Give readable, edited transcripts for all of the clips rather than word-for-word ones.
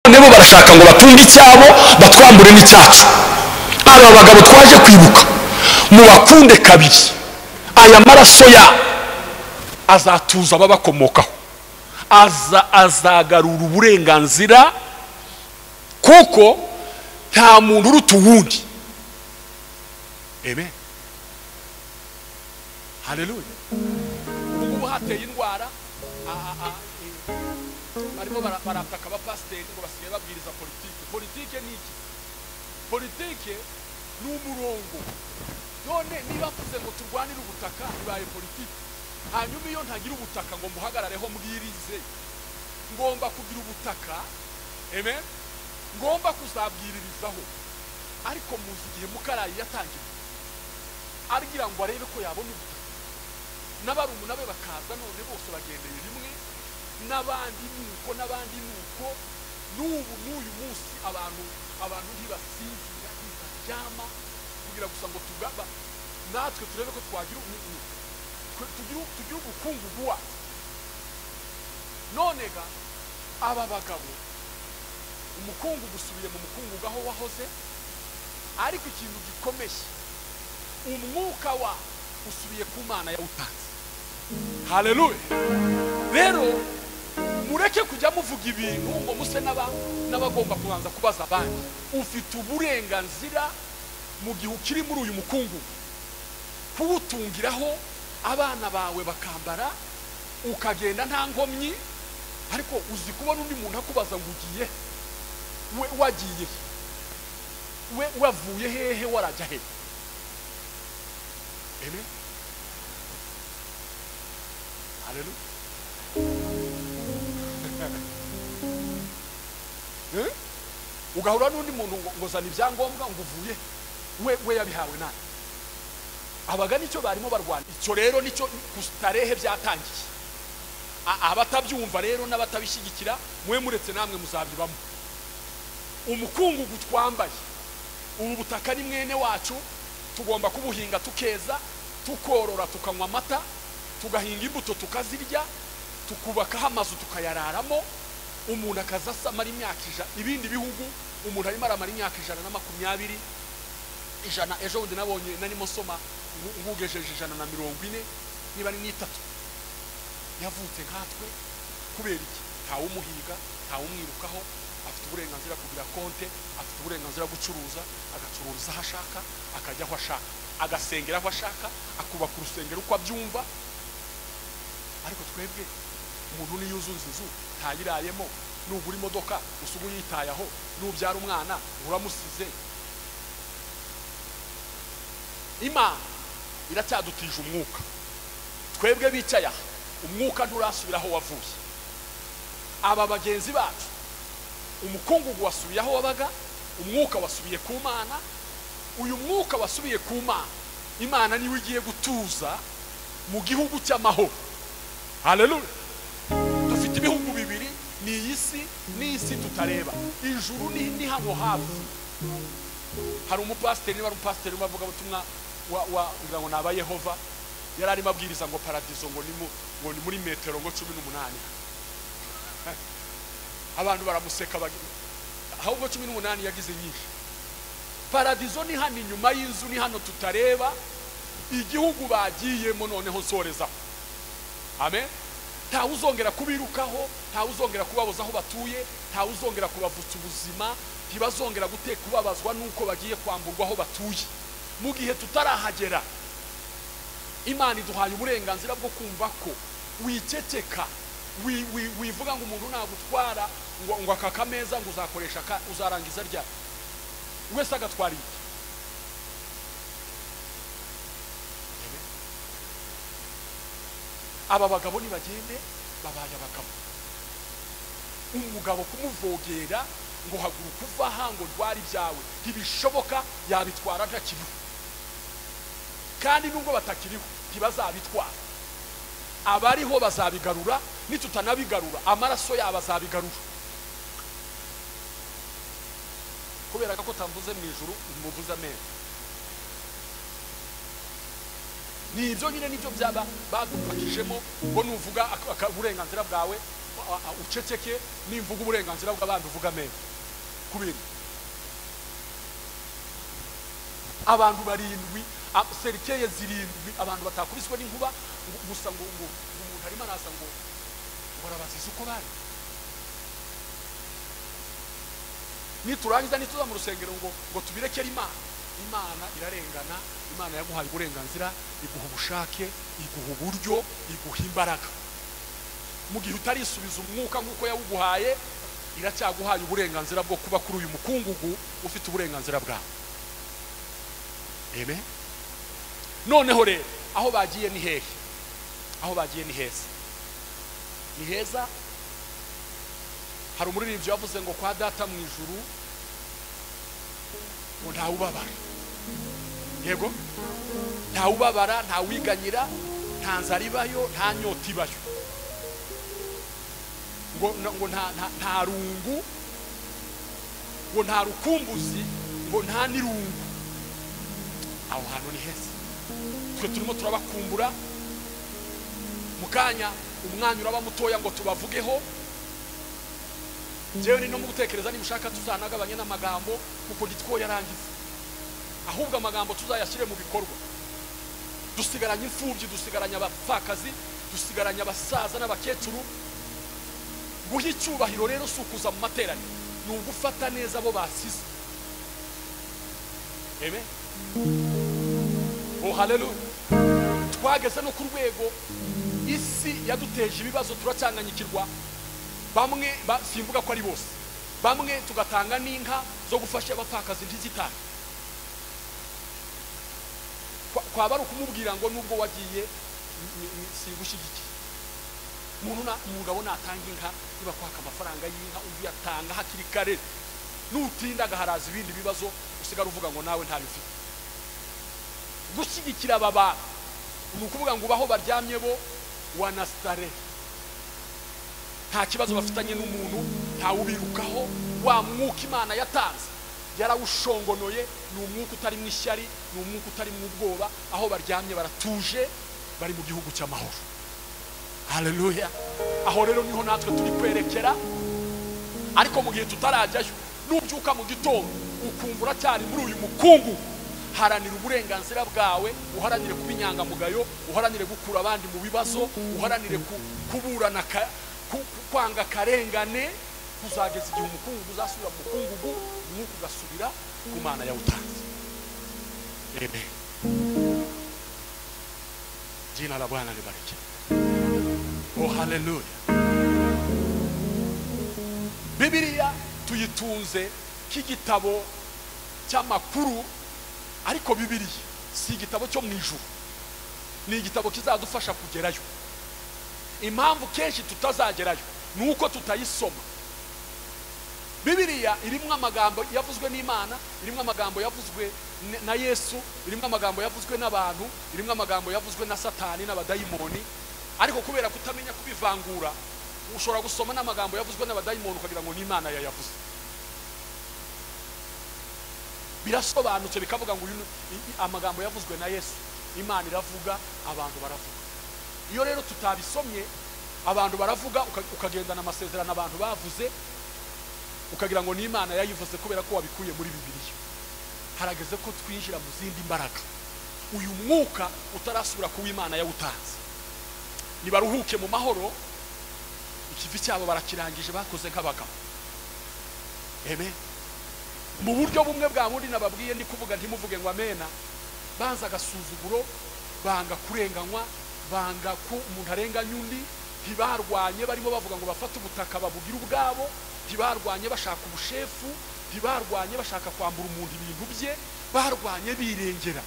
none bo barashaka ngo batunge icyabo batwambure n'icyacu. Aba bagabo twaje kwibuka mu bakunde kabiri, aya maraso ya azatuza babakomokaho, azagarura uburenganzira, kuko nta muntu uruta uwundi. Amen, haleluya. Ubu hateye indwara, barimo barataka abapasiteri ngo basigaye babwiriza politike. Politike ni iki? Politike ni umurongo. None niba tuze ngo turwanire ubutaka bibaye politike, hanyuma iyo ntagira ubutaka ngo mbuhagarareho mbwirize, ngomba kugira ubutaka. Amen, ngomba kuzabwiririzaho. Ariko muzi igihe Mukarayi yatangiye argira ngo arebe ko yabona ubutaka, n'abarumuna be bakaza none bose bagendeye rimwe, n'abandi nuko n'ubu n'uyu munsi abantu ntibasinzira ntibaryama kugira gusa ngo tugaba natwe turebe ko twagira tugira ubukungu bwacu. None ga aba bagabo umukungu gusubiye mu mukungu gaho wahoze, ariko ikintu gikomeye umwuka wa usubiye ku Mana yawutanze. Haleluya. Rero mureke kujya muvuga ibintu ngo muse n'abagomba kubanza kubaza abandi. Ufite uburenganzira mu gihe ukiri muri uyu mukungu kuwutungiraho, abana bawe bakambara, ukagenda nta ngomyi. Ariko uzi kubona undi muntu akubaza ngo ugiye, we wagiye, we wavuye hehe, warajya he? Amen, haleluya. Ugahura n'undi muntu ngo zana ibyangombwa ngo uvuye, we yabihawe nani? Abaga nicyo barimo barwana. Icyo rero nicyo kustarehe byatangiye. Abatabyumva rero n'abatabishyigikira mwe muretse namwe muzabyibamo. Umukungu gutwambaye, ubu butaka ni mwene wacu, tugomba kubuhinga tukeza, tukorora, tukanywa amata, tugahinga imbuto tukazirya, tukubakaho amazu tukayararamo. Umuntu akazasa mari imyaka ibindi bihugu umuntu arimo aramara imyaka 120, ejo bundi nabonye narimo soma ngugejeje 140 niba ni 3 yavutse nkatwe. Kubera iki? Ntawe umuhiga, ntawe umwirukaho, afite uburenganzira kugira konte, afite uburenganzira gucuruza, agacururiza aho ashaka, akajya aho ashaka, agasengera aho ashaka, akubaka urusengero uko abyumva. Ariko twebwe umuntu niyuzuza inzu ntayirayemo, nugura imodoka usugu yitayaho, nubyara umwana uramusize. Imana iracyadutije umwuka. Twebwe bicaye umwuka nturasubiraho wavuye. Aba bagenzi bacu umukungugu wasubiye aho wabaga, umwuka wasubiye ku Mana. Uyu mwuka wasubiye ku Mana, Imana niwe igiye gutuza mu gihugu cy'amahoro. Haleluya. Dufite ibihugu bibiri, ni iy'isi n'isi tutareba. Ijuru ni hano hafi. Hari umupasiteri bavuga ubutumwa ngira ngo naba Yehova, yari arimo abwiriza ngo paradizo ngo ni muri metero ngo 18. Abantu baramuseka, ahubwo 18 yagize nyinshi. Paradizo ni hano inyuma y'inzu, ni hano tutareba. Igihugu bagiyemo noneho sorezaho. Amen. Nta uzongera kubirukaho, nta uzongera kubabuza aho batuye, nta uzongera kubavutsa ubuzima, ntibazongera kubabazwa nuko bagiye kwamburwa aho batuye. Mu gihe tutarahagera, Imana iduhaye uburenganzira bwo kumva ko wiceceka, wivuga ngo umuntu nagutwara ngo aka kameza ngo uzakoresha uzarangiza rya wese agatwara iki. Aba bagabo nibagende babaye abagabo. Umugabo kumuvogera ngo haguruka uva aha ngo rwari byawe ntibishoboka, yabitwara ntakiriho. Kandi nubwo batakiriho ntibazabitwara. Abariho bazabigarura, nitutanabigarura amaraso yabo azabigarura. Kubera ko tamvuze mu ijuru umuvuza neza. Ni ibyo nyine nibyo byaba badufashijemo ngo nuvuga uburenganzira bwawe uceceke nimvuga uburenganzira bw'abandi uvuga meza kubera abantu barindwi serikeye zirindwi abantu batakubiswe n'inkuba gusa ngo umuntu arimo arasa ngo barabaziza uko bari niturangiza nituza mu rusengero ngo tubirekere imana irarengana. Imana yaguhaye uburenganzira, iguha ubushake, iguha uburyo, iguha imbaraga. Mu gihe utarisubiza umwuka nk'uko yawuguhaye, iracyaguhaye uburenganzira bwo kuba kuri uyu mukungugu ufite uburenganzira bwawe. Amen. Noneho rero aho bagiye ni hehe? Aho bagiye ni heza. Ni heza. Hari umuririmbyi yavuze ngo kwa data mu ijuru ngo nta ubabara. Yego, nta ubabara, nta wiganyira, nta nzara ibayo, nta nyota ibayo, ngo nta rungu, ngo nta rukumbuzi, ngo nta nirungu. Aho hantu ni heza. Twe turimo turabakumbura mukanya umwanya uraba mutoya ngo tubavugeho. Jewe ni no mu gutekereza nimushaka tuzanagabanye n'amagambo kuko gitwo yarangiza, ahubwo amagambo tuzayashyire mu bikorwa. Dusigaranye imfubyi, dusigaranye abapfakazi, dusigaranye abasaza n'abakecuru. Guha icyubahiro rero si ukuza mu materaniro, ni ugufata neza abo basize. Amen. Oh haleluya. Twageze no ku rwego isi yaduteje ibibazo, turacyanganyikirwa. Bamwe simvuga ko ari bose, bamwe tugatanga n'inka zo gufasha abapfakazi ntizitahe. Kwaba ari ukumubwira ngo nubwo wagiye sigushyigikiye. Umugabo natanga inka niba kwaka amafaranga y'inka undi yatanga hakiri kare, nutinda agaharaza ibindi bibazo usigara uvuga ngo nawe ntayo ufite. Gushyigikira aba bantu ni ukuvuga ngo ubaho baryamye bo wanastare, nta kibazo bafitanye n'umuntu, nta ubirukaho. Wa mwuka Imana yatanze yarawushongonoye, ni umwuka utari mu ishyari, ni umwuka utari mu ubwoba. Aho baryamye baratuje, bari mu gihugu cy'amahoro. Haleluya. Aho rero niho natwe turi kwerekera. Ariko mu gihe tutarajyayo, nubyuka mu gitondo ukumbura cyari muri uyu mukungu, haranira uburenganzira bwawe, uharanire kuba inyangamugayo, uharanire gukura abandi mu bibazo, uharanire kuburana kwanga karengane, kuzageza igihe umukungugu uzasubira mu mukungugu, umwuka ugasubira ku Mana yawutanze. Amen. Jina la Bwana libarikiwe. Oh haleluya. Bibiliya tuyitunze k'igitabo cy'amakuru, ariko Bibiliya si igitabo cyo mu ijuru, ni igitabo kizadufasha kugerayo. Impamvu kenshi tutazagerayo ni uko tutayisoma. Bibiliya irimo amagambo yavuzwe n'Imana, irimo amagambo yavuzwe na Yesu, irimo amagambo yavuzwe n'abantu, irimo amagambo yavuzwe na Satani n'abadayimoni. Ariko kubera kutamenya kubivangura, ushobora gusoma n'amagambo yavuzwe n'abadayimoni ukagira ngo ni Imana yayavuze. Birasobanutse bikavuga ngo amagambo yavuzwe na Yesu, Imana iravuga, abantu baravuga. Iyo rero tutabisomye, abantu baravuga, ukagendana amasezerano abantu bavuze, ukagira ngo ni Imana yayivuze kubera ko wabikuye muri Bibiliya. Harageze ko twinjira mu zindi mbaraga. Uyu mwuka utarasubira ku Imana yawutanze. Nibaruhuke mu mahoro, ikivi cyabo barakirangije, bakoze nk'abagabo. Amen. Mu buryo bumwe bwa muri nababwiye ndi kuvuga ntimuvuge ngo amena. Banza agasuzuguro, banga kurenganywa, banga ko umuntu arenganya undi, ntibarwanye barimo bavuga ngo bafate ubutaka babugira ubwabo, ntibarwanye bashaka ubushefu, ntibarwanye bashaka kwambura umuntu ibintu bye, barwanye birengera.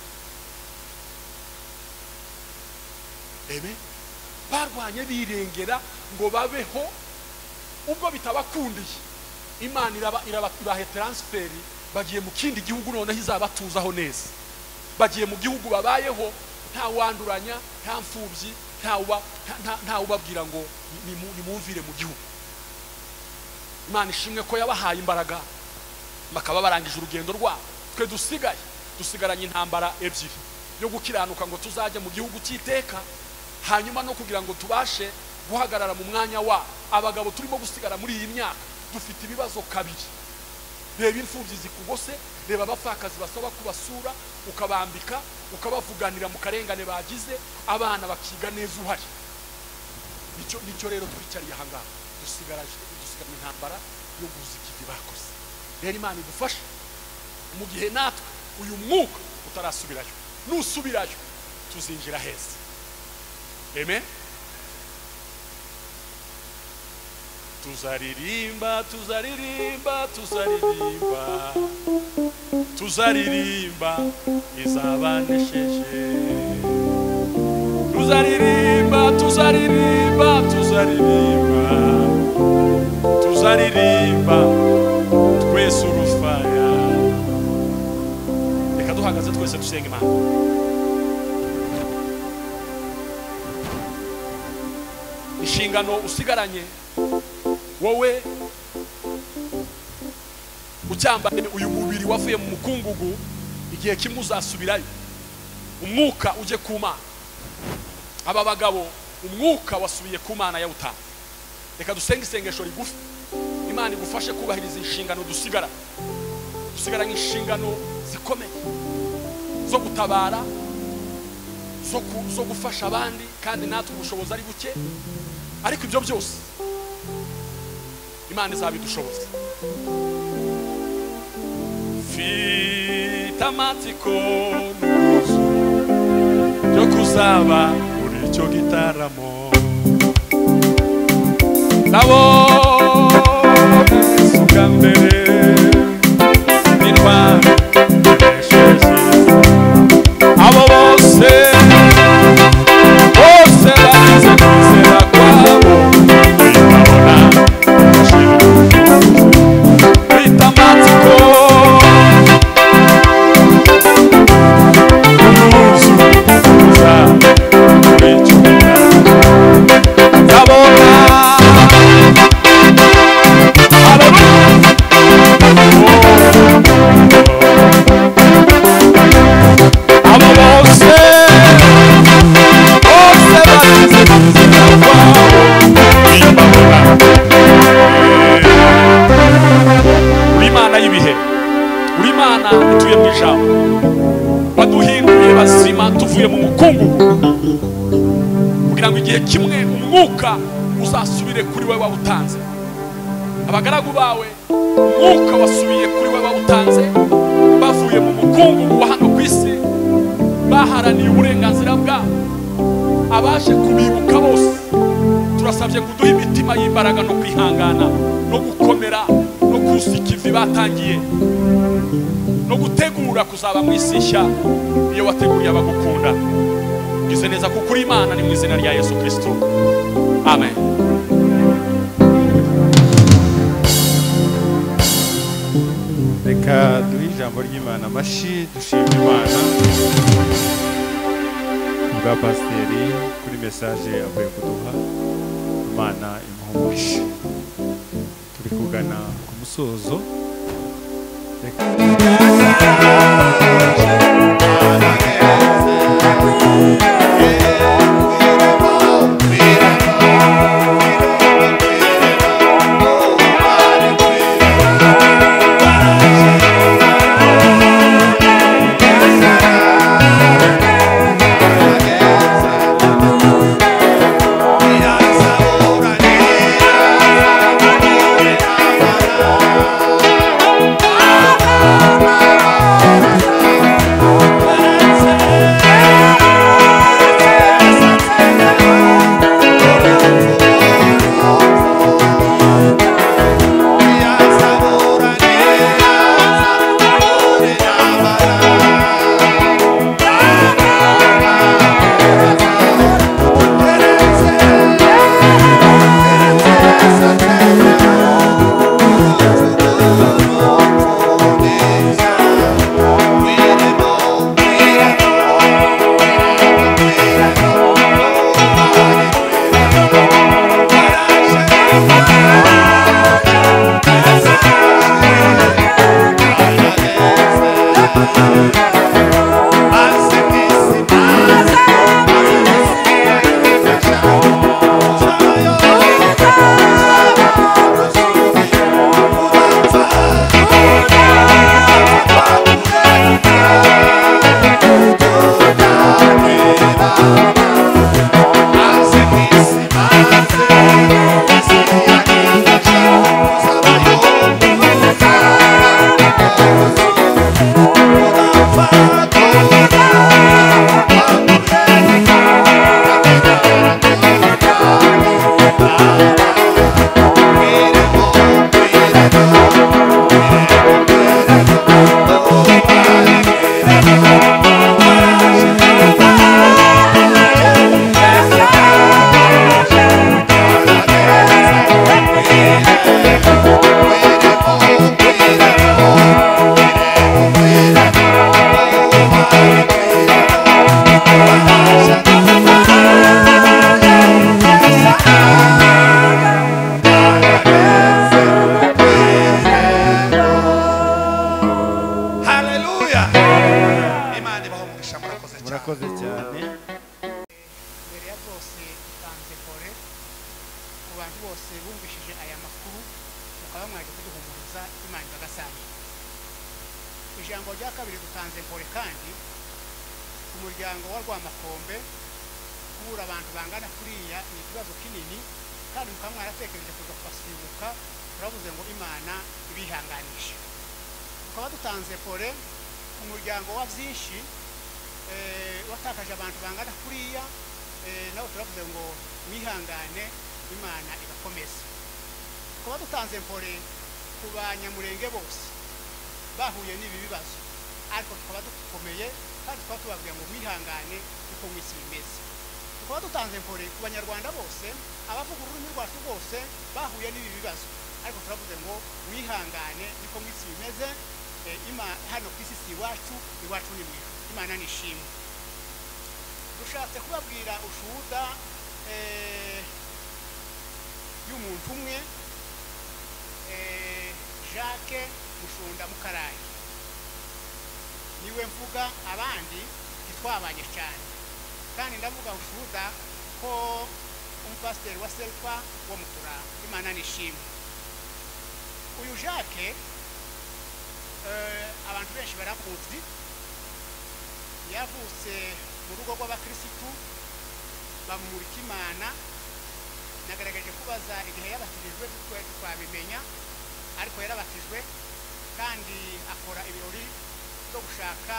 Amen. Barwanye birengera ngo babeho, ubwo bitabakundiye Imana ibahe transferi, bagiye mu kindi gihugu noneho izabatuzaho neza. Bagiye mu gihugu babayeho, nta wanduranya, nta mfubyi, nta ubabwira ngo nimumvire mu gihugu. Imana ishimwe ko yabahaye imbaraga bakaba barangije urugendo rwabo. Twe dusigaranye intambara ebyiri, yo gukiranuka ngo tuzajye mu gihugu cy'iteka, hanyuma no kugira ngo tubashe guhagarara mu mwanya wa abagabo turimo gusigara muri iyi myaka dufite ibibazo kabiri. Reba imfubyi zikugose, reba abapfakazi basaba kubasura ukabambika ukabavuganira mu karengane bagize, abana bakiga neza uhari. Nicyo rero twicariye aha ngaha dusigara intambara yo guzika ibyo bakoze. Rero Imana idufashe mu gihe natwe uyu mwuka utarasubirayo, nusubirayo tuzinjira heza. Amen. Tuzaririmba, tuzaririmba, tuzaririmba, tuzaririmba izabanesheje. Tuzaririmba, tuzaririmba, tuzaririmba, tuzaririmba twese urufaya. Reka duhagaze twese dusenga Imana. Inshingano usigaranye wowe ucyambane uyu mubiri wavuye mu mukungugu, igihe kimwe uzasubirayo, umwuka uje ku Mana. Aba bagabo umwuka wasubiye ku Mana yawutanga. Reka dusenge isengesho rigufi, Imana igufashe kubahiriza inshingano dusigaranye inshingano zikomeye zo gutabara, zo gufasha abandi, kandi natwe ubushobozi ari buke, ariko ibyo byose Imana izabidushoboza. Mfite amatsiko n'ubwuzu byo kuzaba muri icyo gitaramo. Nabonye Yesu bwa mbere n'intwari yanesheje. Abo bose bagize kwizera kwabo bikabona bita amatsiko n'ubwuzu buzaba muri icyo gitaramo. Ndabona abo bose bagize kwizera kwabo bikabona. Uri Imana y'ibihe, uri Imana ituye mu ijambo, waduhinduye bazima tuvuye mu mukungugu, kugira ngo igihe kimwe umwuka uzasubire kuri we wawutanze. Abagaragu bawe umwuka wasubiye kuri we wawutanze, bavuye mu mukungugu wa hano ku isi, baharaniye uburenganzira bwabo. Abaje kubibuka bose turasabye ngo uduhe imitima y'imbaraga no kwihangana no gukomera no kusika ivi batangiye no gutegura kuzaba mu isi nshya iyo wateguriye abagukunda. Ugize neza kuko uri Imana, ni mu izina rya Yesu Kristo, amen. Reka duhe ijambo ry'Imana amashyi, dushima Imana bwa pasiteri kuri mesaje avuye kuduha. Imana imuhumurishe. Turi kugana ku musozo. Oh, urakoze cyane. mbere ya byose dutanze kore ku bantu bose bumvishije aya makuru mukaba mwaje kuduhumuriza Imana igasangira. Ijambo rya kabiri dutanze kore kandi ku muryango wa Rwamakombe kubura abantu bangana kuriya ni ikibazo kinini kandi mukaba mwaratekereje kuza kubasibuka turavuze ngo Imana ibihanganisha. Tukaba dutanze kore ku muryango wa byinshi watakaje abantu bangana kuriya nawe turavuze ngo mwihangane Imana igakomeza. Tukaba dutanze kore ku banyamurenge bose bahuye n'ibi bibazo ariko tukaba dukomeye kandi tukaba tubabwira ngo mwihangane uko mwisi bimeze. Tukaba dutanze kore ku banyarwanda bose abavuga ururimi rwacu bose bahuye n'ibi bibazo ariko turavuze ngo mwihangane niko mwisi bimeze. Hano ku isi si iwacu ni mwe. Imana nishimwe. Dushatse kubabwira ushuhuda y'umuntu umwe Jacques Mushunda Mukarayi niwe mvuga abandi ntitwabanye cyane kandi ndavuga ushuhuda ko umupasiteri wa Selfa wo Mutura. Imana nishimwe. Uyu Jacques abantu benshi baramuzi yavutse mu rugo rw'abakirisitu bamumurika Imana. Nagaragaje kubaza igihe yabatijwe twabimenya ariko yarabatijwe kandi akora ibirori byo gushaka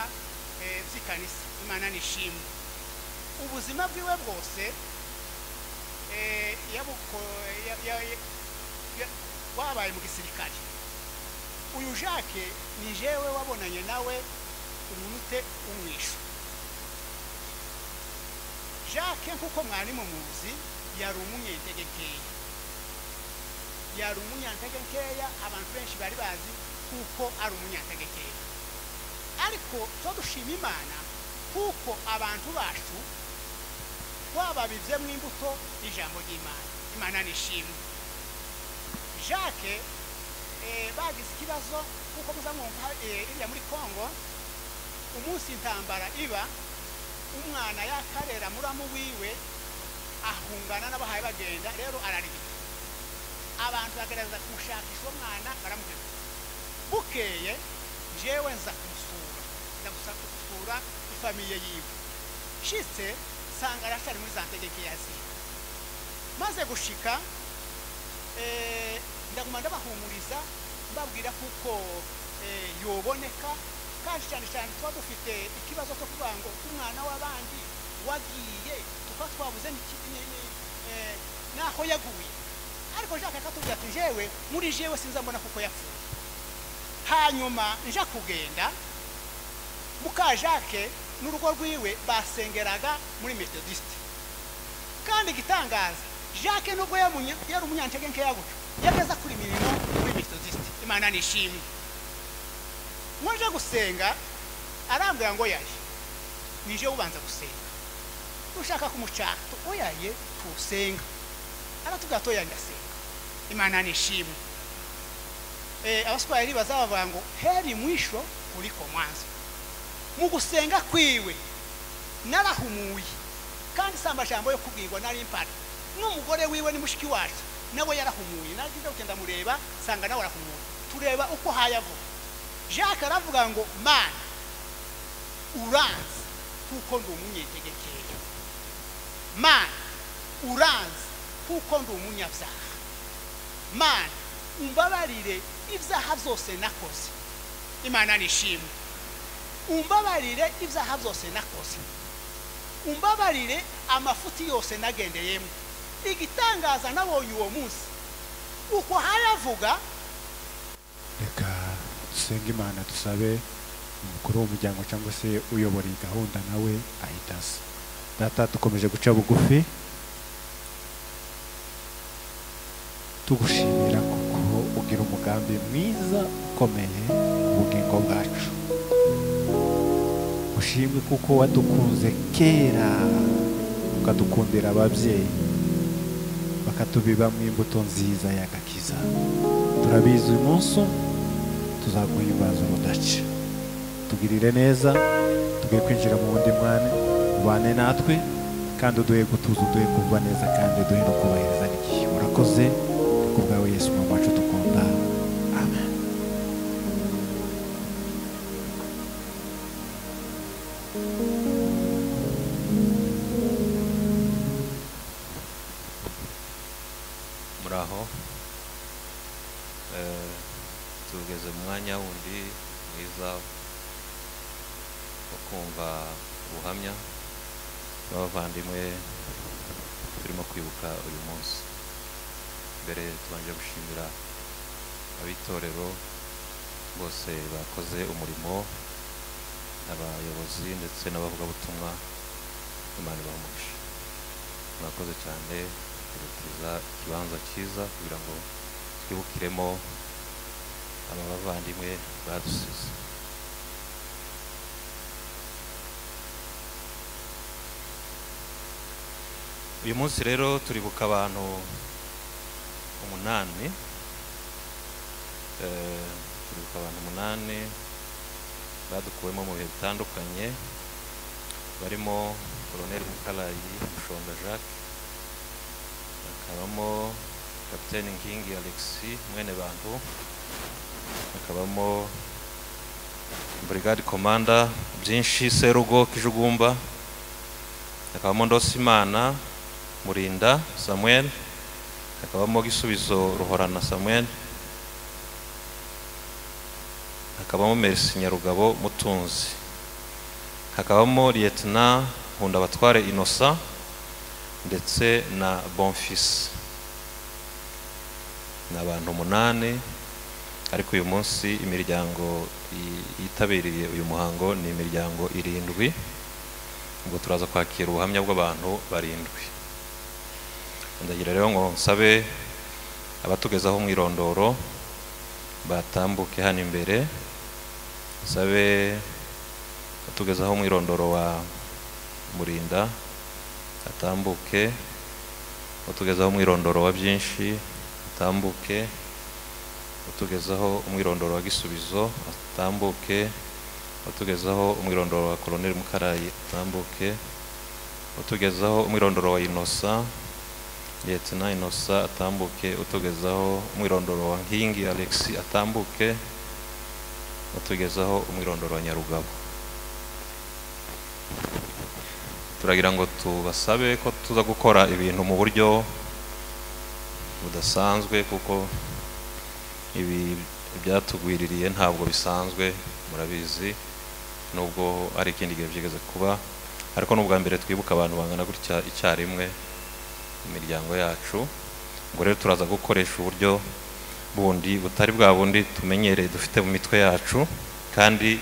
by'ikanisa. Imana nishimwe. Ubuzima bwiwe bwose wabaye mu gisirikare. Uyu Jacques ni jewe wabonanye nawe umunute umwisho. Jacques nkuko mwari muzi yari umunyantegekeya abantu benshi bari bazi kuko ari umunyantegekeya ariko dushima Imana kuko abantu bacu twababivyemo imbuto y'ijambo ry'Imana. Imana nishimwe. Jacques bagize ikibazo kuko muzamwumva iriya muri Kongo umunsi intambara iba umwana yakarera muramu wiwe ahungana n'abahaye bagenda rero ararigita abantu bagerageza kumushakisha umwana baramugeza bukeye jewe nza kumusura ifamiye yiwe shitse sanga arashari muri za ntegekeya ziwe maze gushika ndaguma ndabahumuriza mbabwira kuko yoboneka kandi cyane cyane tuba dufite ikibazo cyo kuvuga ngo umwana w'abandi wagiye tukaba twabuze naho yaguye ariko Jacques akatubwira ati jewe muri jewe sinzambona kuko yapfuye. Hanyuma nja kugenda muka Jacques n'urugo rwiwe basengeraga muri Methodiste kandi gitangaza Jacques nubwo yari umunyantegekeya gutyo yageza kuri mirimo muri Methodiste. Imana nishimwe. Mwaje gusenga arambwira ngo yaje nije ubanza gusenga ushaka kumucaka oyaye tusenga aratubwira to yangasenga. Imana nishimwe. Abaswahili bazavuga ngo heri mwisho kuliko mwanzo. Mu gusenga kwiwe narahumuye kandi samba jambo yo kubwirwa nari impara n'umugore wiwe ni mushiki wacu nawe yarahumuye nagize ugenda mureba sanga nawe arahumuye tureba uko hayavuga. Jacques aravuga ngo Mana uranzi kuko ndi umunyantegekeya. Mana uranzi kuko ndi umunyabyaha. Mana umbabarire ibyaha byose nakoze. Imana nishimwe. Umbabarire ibyaha byose nakoze. Umbabarire amafuti yose nagendeyemo. Igitangaza nabonye uwo munsi uko hayavuga. Reka dusenga Imana dusabe umukuru w'umuryango cyangwa se uyobora iyi gahunda nawe ahitase. Data dukomeje guca bugufi tugushimira kuko ugira umugambi mwiza ukomeye ubugingo bwacu. Ushimwe kuko wadukunze kera ukadukundira ababyeyi bakatubibamo imbuto nziza y'agakiza. Turabizi uyu munsi tuzaguhimbaza urudaca. Tugirire neza tugiye kwinjira mu wundi mwanya ubane natwe kandi uduhe gutuza, uduhe kumva neza kandi uduhe no kubahiriza n'igihe. Urakoze ku bwawe Yesu umwami wacu dukunda, amen. Muraho, tugeze mu mwanya wundi mwiza wo kumva ubuhamya bw'abavandimwe turimo kwibuka uyu munsi. Mbere tubanje gushimira abitorero bose bakoze umurimo, abayobozi ndetse n'abavugabutumwa. Imana ibahe umugisha. Murakoze cyane kudutiza ikibanza cyiza kugira ngo twibukiremo aba bavandimwe badusize. Uyu munsi rero turibuka abantu 8, turibuka abantu 8 badukuwemo mu bihe bitandukanye, barimo Colonel Mukalayi Mushonga Jacques, hakabamo Capitaine Nkingi Alexis mwene bantu, hakabamo Brigade Commander Byinshi Serugo Kijugumba, hakabamo Ndosimana Murinda Samuel, hakabamo Gisubizo Ruhorana Samuel, hakabamo Merci Nyarugabo Mutunzi, hakabamo Lieutenant Hundabatware Innocent ndetse na Bonfils. Ni abantu 8, ariko uyu munsi imiryango yitabiriye uyu muhango ni imiryango 7. Ubwo turaza kwakira ubuhamya bw'abantu 7. Ndagira rero ngo nsabe abatugezaho mwirondoro batambuke hano imbere. Nsabe abatugezaho mwirondoro wa Murinda atambuke, abatugezaho mwirondoro wa Byinshi atambuke, abatugezaho umwirondoro wa Gisubizo atambuke, abatugezaho umwirondoro wa Colonel Mukarayi atambuke, abatugezaho umwirondoro wa Innocent Lieutenant Innocent atambuke, utugezaho umwirondoro wa Nkingi Alexis atambuke, utugezaho umwirondoro wa Nyarugabo. Turagira ngo tubasabe ko tuza gukora ibintu mu buryo budasanzwe, kuko ibi byatugwiririye ntabwo bisanzwe, murabizi, nubwo ari ikindi gihe byigeze kuba, ariko n'ubwa mbere twibuka abantu bangana gutya icyarimwe imiryango yacu. Ngo rero turaza gukoresha uburyo bundi butari bwa bundi tumenyereye dufite mu mitwe yacu, kandi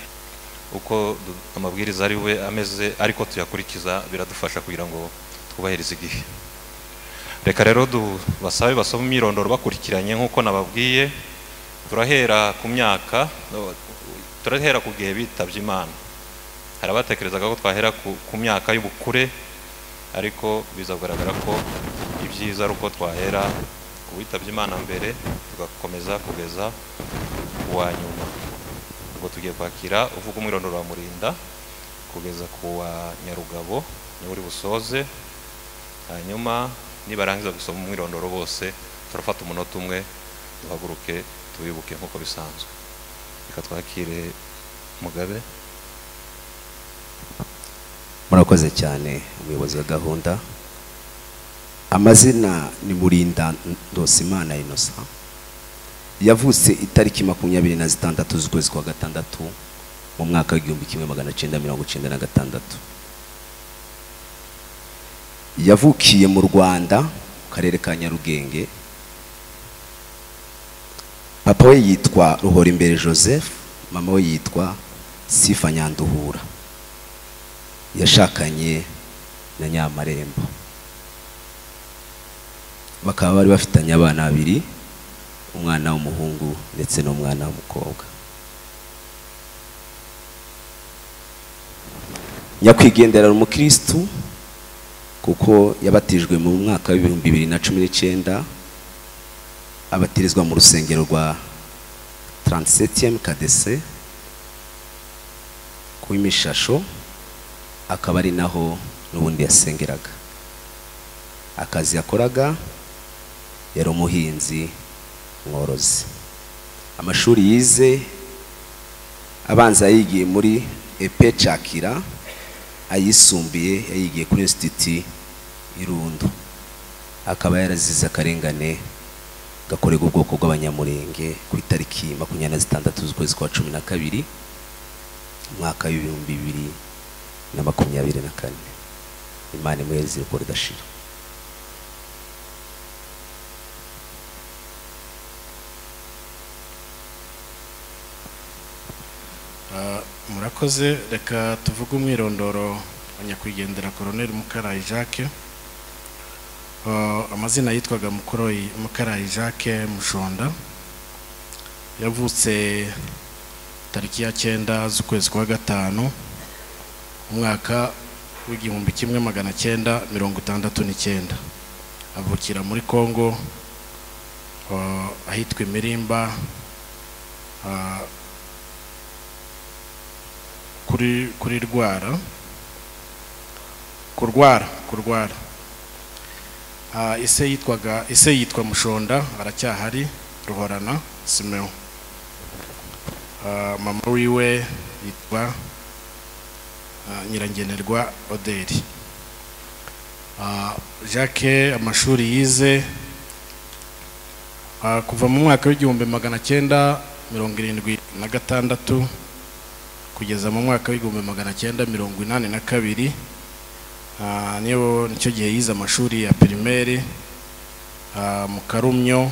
uko amabwiriza ari we ameze ariko tuyakurikiza biradufasha kugira ngo twubahirize igihe. Reka rero basabe basoma imyirondoro bakurikiranye nk'uko nababwiye. Turahera ku myaka, turahera ku gihe bitabye Imana. Hari abatekerezaga ko twahera ku myaka y'ubukure, ariko biza kugaragara ko ibyiza ari uko twahera ku bitabye Imana mbere tugakomeza kugeza uwa nyuma. Ubwo tugiye kwakira uvuga umwirondoro wa Murinda kugeza ku wa Nyarugabo niwe uri busoze. Hanyuma nibarangiza gusoma umwirondoro bose turafata umunota umwe duhaguruke tubibuke nk'uko bisanzwe. Reka twakire Mugabe. Murakoze cyane umuyobozi wa gahunda. Amazina ni Murinda Ndosimana Innocent. Yavutse itariki 26 z'ukwezi kwa gatandatu mu mwaka w'1996. Yavukiye mu Rwanda mu karere ka Nyarugenge. Papa we yitwa Ruhorimbere Joseph, mama we yitwa Sifa Nyanduhura. Yashakanye na Nyamarembo, bakaba bari bafitanye abana 2, umwana w'umuhungu ndetse n'umwana w'umukobwa. Nyakwigendera umukristo kuko yabatijwe mu mwaka wa 2019, abatirizwa mu rusengero rwa 37e KDC ku Imishasho, akaba ari naho n'ubundi yasengeraga. Akazi yakoraga yari umuhinzi mworozi. Amashuri yize abanza yigiye muri EP Cakira, ayisumbuye yayigiye kuri Institut Irundo. Akaba yarazize akarengane gakorerwa ubwoko bw'abanyamurenge ku itariki 26 z'ukwezi kwa 12 mwaka w'ibihumbi 2024. Imana imwezi ko ridashira. Murakoze, reka tuvuge umwirondoro wa nyakwigendera Colonel Mukarayi Jacques. Amazina yitwaga Mukarayi Jacques Mushonda. Yavutse tariki ya 9 z'ukwezi kwa 5 umwaka w'igihumbi 1969. Avukira muri Kongo, ahitwa Mirimba, kuri kurwara. Ise yitwa Mushonda, aracyahari, Ruhorana Simeon. Mama wiwe yitwa Nyirangenerwa Oderi. Jacques amashuri yize kuva mu mwaka w'igihumbi 1976 kugeza mu mwaka w'igihumbi 1982. Nicyo gihe yize amashuri ya primaire mu Karumyo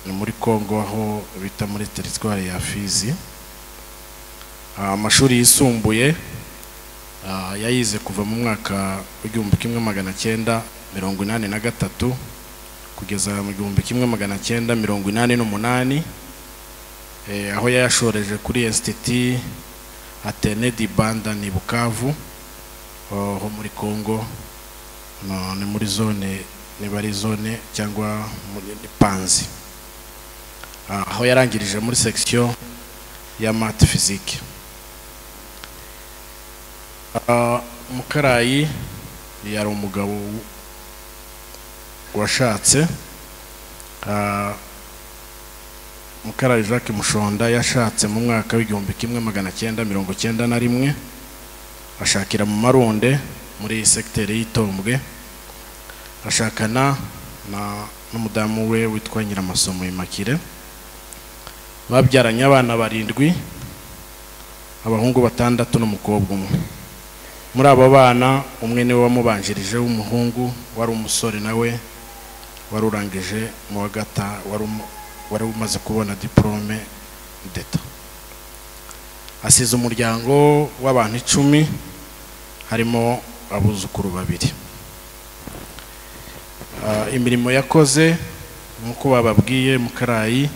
muri Kongo, aho bita muri territoire ya Fizi. Amashuri yisumbuye yayize kuva mu mwaka w'igihumbi 1983 kugeza mu gihumbi 1988, aho yashoreje kuri Institut Atene di Banda ni Bukavu, ho muri Kongo, ni muri zone, ni bari zone cyangwa muri Panzi, aho yarangirije muri section ya math physique. Mukarayi yari umugabo washatse. Mukarayi Jacques Mushonda yashatse mu mwaka w'igihumbi 1991, ashakira mu Maronde muri secteur y'Itombwe. Ashakana n'umudamu we witwa Nyiramasomo Immaculée. Babyaranye abana 7, abahungu 6 n'umukobwa umwe. Muri abo bana umwe niwe wamubanjirije w'umuhungu, wari umusore nawe wari urangije mu wagata, wari umaze kubona diplome d'etat. Asize umuryango w'abantu 10, harimo abuzukuru 2. Imirimo yakoze nkuko bababwiye, Mukarayi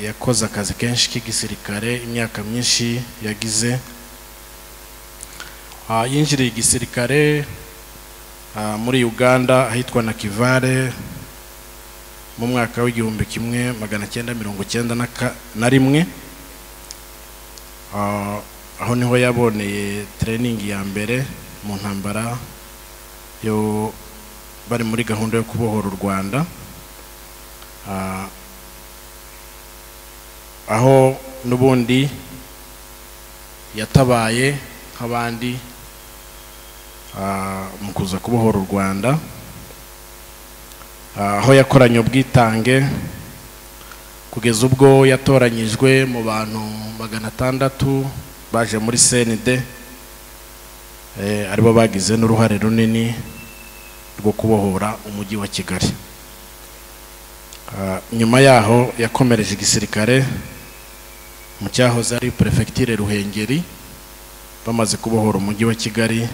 yakoze akazi kenshi k'igisirikare, imyaka myinshi yagize. Yinjiriye igisirikare muri Uganda ahitwa na Kivale mu mwaka w'igihumbi 1991. Aho niho yaboneye training ya mbere mu ntambara yo bari muri gahunda yo kubohora u Rwanda, aho n'ubundi yatabaye nk'abandi mu kuza kubohora u Rwanda, aho yakoranye ubwitange kugeza ubwo yatoranyijwe mu bantu 600 baje muri CND, aribo bagize n'uruhare runini rwo kubohora umujyi wa Kigali. Nyuma yaho yakomereje igisirikare mu cyahoze ari prefecture Ruhengeri. Bamaze kubohora umujyi wa Kigali,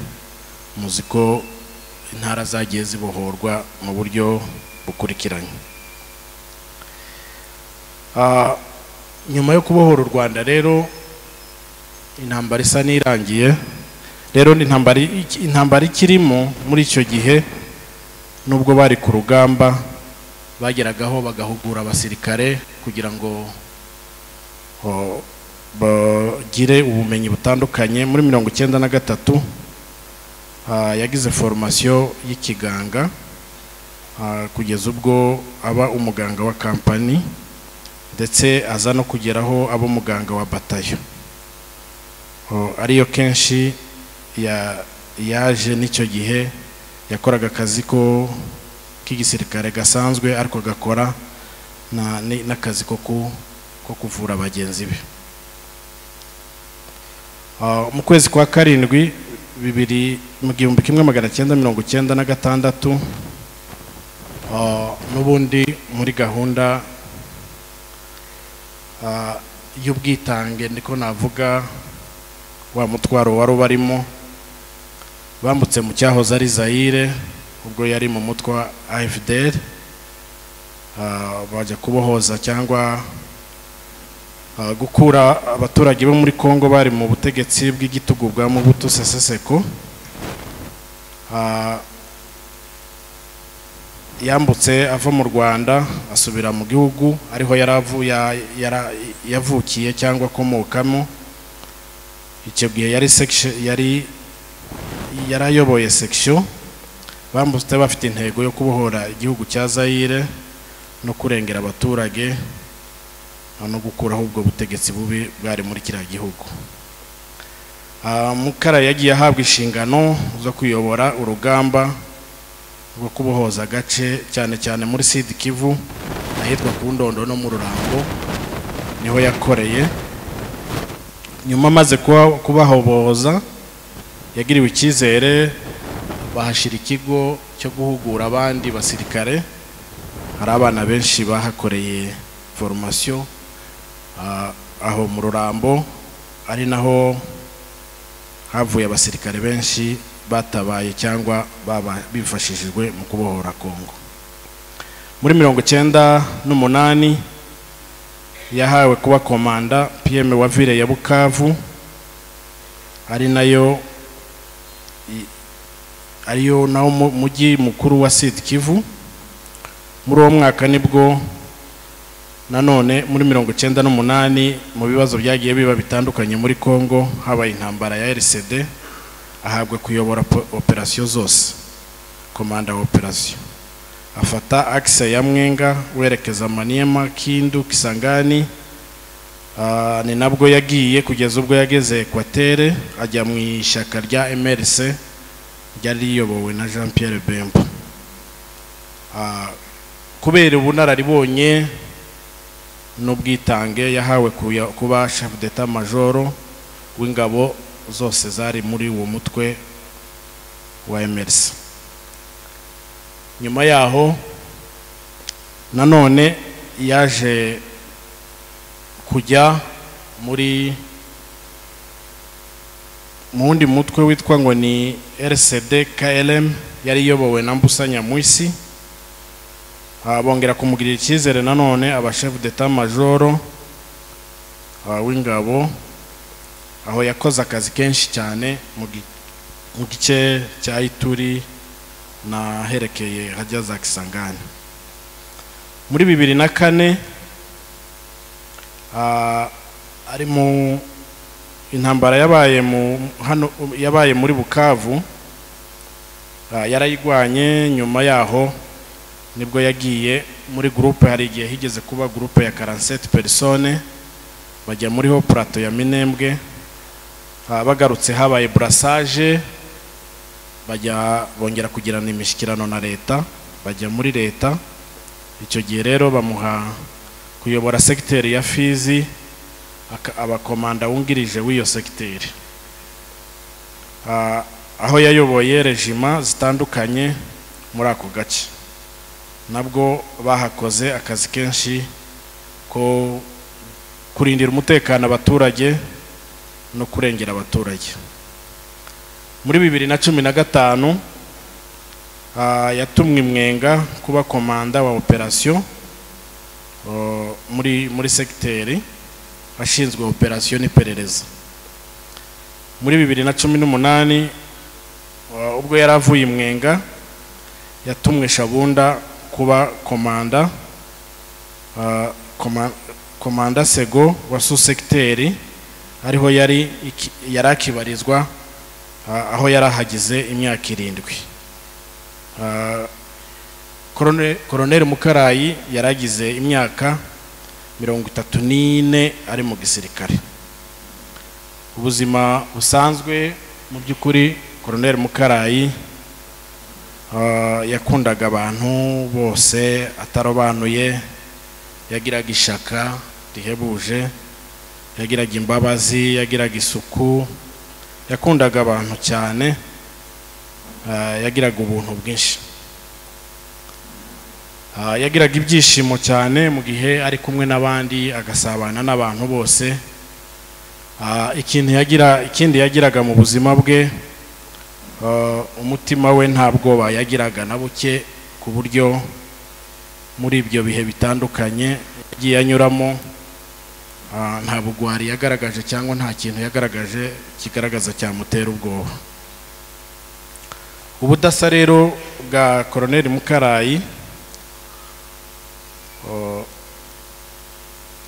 muziko intara zagiye zibohorwa mu buryo bukurikiranye. Nyuma yo kubohora u Rwanda rero intambara isa n'irangiye. Rero ni intambara ikirimo muri icyo gihe, nubwo bari ku rugamba bageragaho bagahugura abasirikare kugira ngo bagire ubumenyi butandukanye. Muri 1993 yagize formation y'ikiganga kugeza ubwo aba umuganga wa kampani, ndetse aza no kugeraho aba umuganga wa batayo. Ariyo kenshi yaje n'icyo gihe yakoraga akazi ko k'igisirikare gasanzwe, ariko gakora n'akazi ko kuvura bagenzi be. Mu kwezi kwa karindwi 1996 n'ubundi muri gahunda y'ubwitange ndiko navuga wa mutwaro wari barimo, bambutse mu cyahoze ari Zaire ubwo yari mu mutwa AFDL, bajya kubohoza cyangwa gukura abaturage bo muri Kongo bari mu butegetsi bw'igitugu bwa Mobutu Sese Seko. Yambutse ava mu Rwanda asubira mu gihugu ariho yavukiye cyangwa komokamo. Icyo gihe yarayoboye section. Bambutse bafite intego yo kubohora igihugu cya Zaire no kurengera abaturage no gukuraho ubwo butegetsi bubi bwari muri kiriya gihugu. Mukara yagiye ahabwa inshingano zo kuyobora urugamba rwo kubohoza agace cyane cyane muri Sud Kivu, ahitwa ku Ndondo no mu Rurambo niho yakoreye. Nyuma amaze kubahoboza yagiriwe icyizere, bahashira ikigo cyo guhugura abandi basirikare. Hari abana benshi bahakoreye formation aho mu Rurambo, ari naho havuye abasirikare benshi batabaye cyangwa bifashishijwe mu kubohora Kongo. Muri 1998 yahawe kuba komanda PM wa ville ya Bukavu, ariyo nawo mujyi mukuru wa Sud Kivu. Muri uwo mwaka nibwo nanone muri 1998 mu bibazo byagiye biba bitandukanye muri Kongo, habaye intambara ya RCD, ahabwe kuyobora operation zose, komanda wa operation. Afata axe ya Mwenga werekeza Maniema, Kindu, Kisangani. Ni nabwo yagiye kugeza ubwo yageze Equateur, ajya mu ishyaka rya MRC ryari riyobowe na Jean Pierre Bemba. Kubera ubunararibonye n'ubwitange yahawe kuba chef d'état major w'ingabo zose zari muri uwo mutwe wa MRC. Nyuma yaho nanone yaje kujya muri mundi mutwe witwa ngo ni RCD KLM, yari yobowe na Mbusa Nyamwisi. Bongera kumugirira icyizere nanone aba chef d'état major w'ingabo, aho yakoze akazi kenshi cyane mu gice cya Ituri na herekeye hajya za Kisangani. Muri 2004 ari mu intambara yabaye muri Bukavu, yarayigwanye. Nyuma yaho nibwo yagiye muri groupe, hari igihe higeze kuba groupe ya 47 personnes, bajya muri ho plateau ya Minembwe. Bagarutse habaye brassage, bongera kugirana imishikirano na leta, bajya muri leta. Icyo gihe rero bamuha kuyobora sekiteri ya Fizi, abakomanda wungirije w'iyo sekiteri, aho yayoboye regiment zitandukanye muri ako gace. Nabwo bahakoze akazi kenshi ko kurindira umutekano abaturage no kurengera abaturage. Muri 2015 yatumwe Mwenga kuba komanda wa operation muri sekiteri, ashinzwe operation n'iperereza. Muri 2018 ubwo yaravuye Mwenga, yatumwe Shabunda kuba komanda Sego wa sous-secteur ariho yari akibarizwa aho yari ahagize imyaka 7. Koroneli Mukarayi yaragize imyaka 34 ari mu gisirikare. Ubuzima busanzwe mu by'ukuri Koroneli Mukarayi yakundaga abantu bose atarobanuye, yagiraga ishaka rihebuje, yagiraga imbabazi, yagiraga isuku, yakundaga abantu cyane, yagiraga ubuntu bwinshi, yagiraga ibyishimo cyane mu gihe ari kumwe n'abandi, agasabana n'abantu bose. Ikindi yagiraga mu buzima bwe, umutima we nta bwoba yagiraga na buke, ku buryo muri ibyo bihe bitandukanye yagiye anyuramo nta bugwari yagaragaje cyangwa nta kintu yagaragaje kigaragaza cyamutera ubwoba. Ubudasa rero bwa Koroneli Mukarayi,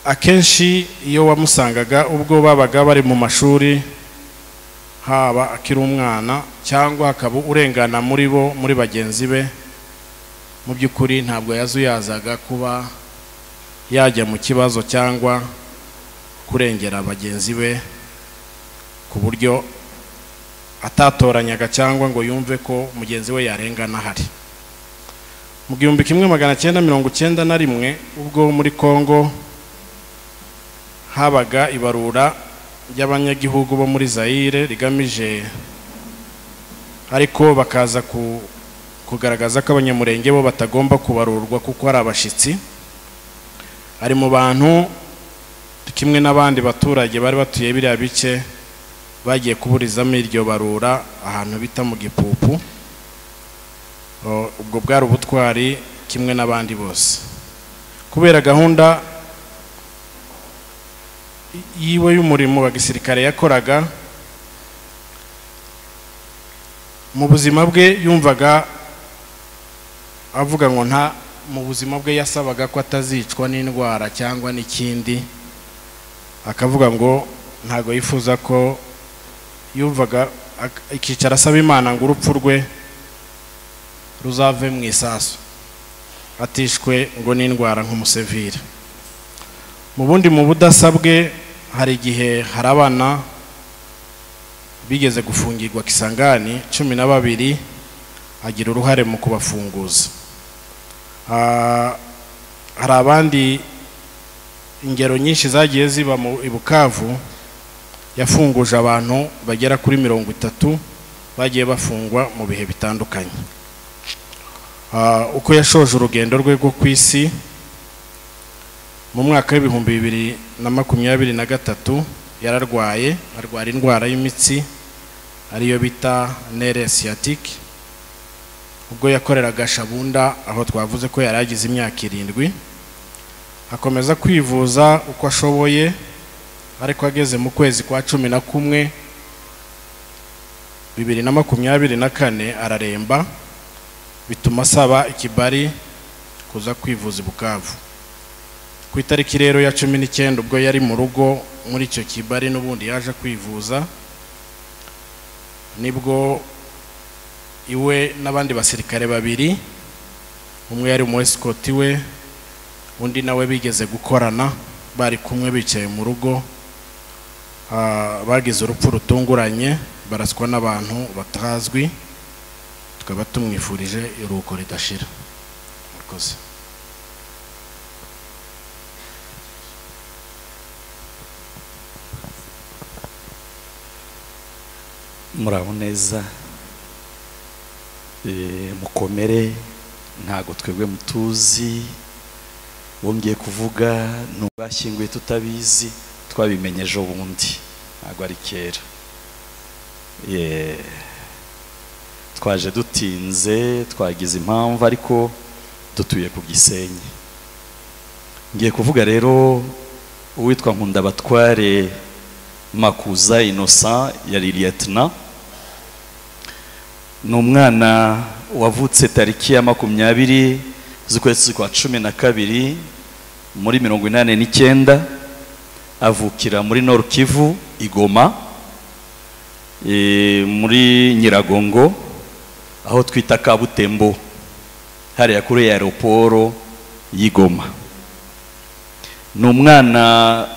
akenshi iyo wamusangaga ubwo babaga bari mu mashuri, haba akiri umwana cyangwa akaba urengana muri bagenzi be, mu by'ukuri ntabwo yazuyazaga kuba yajya mu kibazo cyangwa kurengera bagenzi be, ku buryo atatoranyaga cyangwa ngo yumve ko mugenzi we yarengana hari. Mu 1991 ubwo muri Kongo habaga ibarura ry'abanyagihugu bo muri Zaire rigamije, ariko bakaza kugaragaza ko abanyamurenge bo batagomba kubarurwa kuko ari abashitsi. Ari mu bantu kimwe n'abandi baturage bari batuye biriya bice bagiye kuburizamo iryo barura ahantu bita mu Gipupu. Ubwo bwari ubutwari kimwe n'abandi bose, kubera gahunda yiwe y'umurimo wa gisirikare yakoraga. Mu buzima bwe yumvaga avuga ngo mu buzima bwe yasabaga ko atazicwa n'indwara cyangwa n'ikindi, akavuga ngo ntago yifuza ko, yumvaga ikicara asaba Imana ngo urupfu rwe ruzave mu isaso, atishwe ngo n'indwara nk'umusevire. Mu bundi mu budasa bwe, hari igihe hari abana bigeze gufungirwa Kisangani 12, agira uruhare mu kubafunguza. Hari abandi ingero nyinshi zagiye ziba mu Bukavu, yafunguje abantu bagera kuri 30 bagiye bafungwa mu bihe bitandukanye. Uko yashoje urugendo rwe rwo ku isi mu mwaka w'2023 yararwaye, arwara indwara y'imitsi ariyo bita nerve sciatique. Ubwo yakoreraga Shabunda, aho twavuze ko yaragize imyaka 7, akomeza kwivuza uko ashoboye, ariko ageze mu kwezi kwa 11 2024 araremba, bituma asaba ikibari kuza kwivuza i Bukavu. Ku itariki rero ya 19 ubwo yari mu rugo muri icyo kibari n'ubundi yaje kwivuza, nibwo iwe n'abandi basirikare 2, umwe yari mu escort we, undi nawe bigeze gukorana, bari kumwe bicaye mu rugo, bagize urupfu rutunguranye, baraswa n'abantu batazwi. Tukaba tumwifurije iruhuko ridashira. Murakoze. Muraho neza, mukomere, ntago twebwe mutuzi, wongeye kuvuga n'ubashyinguye tutabizi, twabimenyeje ubundi, ntago ari kera. Twaje dutinze, twagize impamvu, ariko dutuye ku Gisenyi. Ngiye kuvuga rero uwitwa Nkundabatware Makuza Innocent, yari lieutenant. Ni umwana wavutse tariki ya 20 z'ukwezi kwa 12 muri 1989, avukira muri Nord Kivu Igoma muri Nyiragongo aho twita Kabutembo hariya kuri aeroporo y'Igoma. Ni umwana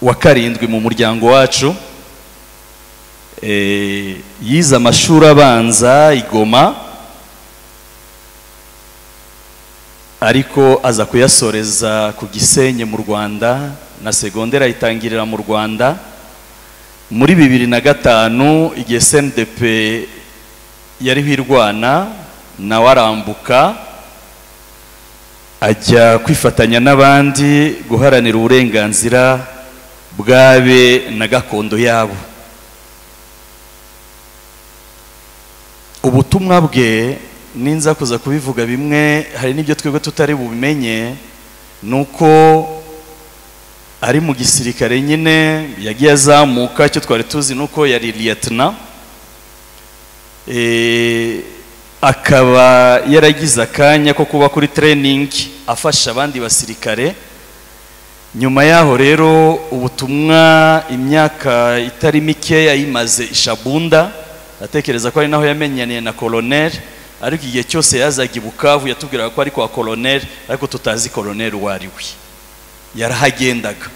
wa karindwi mu muryango wacu, yize amashuri abanza Igoma ariko aza kuyasoreza ku Gisenyi mu Rwanda, na segonderi ayitangirira mu Rwanda. Muri 2005 igihe CNDP yariho irwana nawe arambuka ajya kwifatanya n'abandi guharanira uburenganzira bwabe na gakondo yabo. Ubutumwa bwe ninza kuza kubivuga bimwe, hari n'ibyo twebwe tutari bubimenye, nuko ari mu gisirikare nyine yagiye azamuka. Icyo twari tuzi nuko yari lieutenant, akaba yaragize akanya ko kuba kuri training afasha abandi basirikare. Nyuma yaho rero ubutumwa imyaka itari mikeya yimaze Ishabunda, atekereza ko ari naho yamenyaniye na colonel, ariko igihe cyose yazaga i Bukavu yatubwiraga ko ari kwa colonel, ariko tutazi colonel wariwe, yarahagendaga.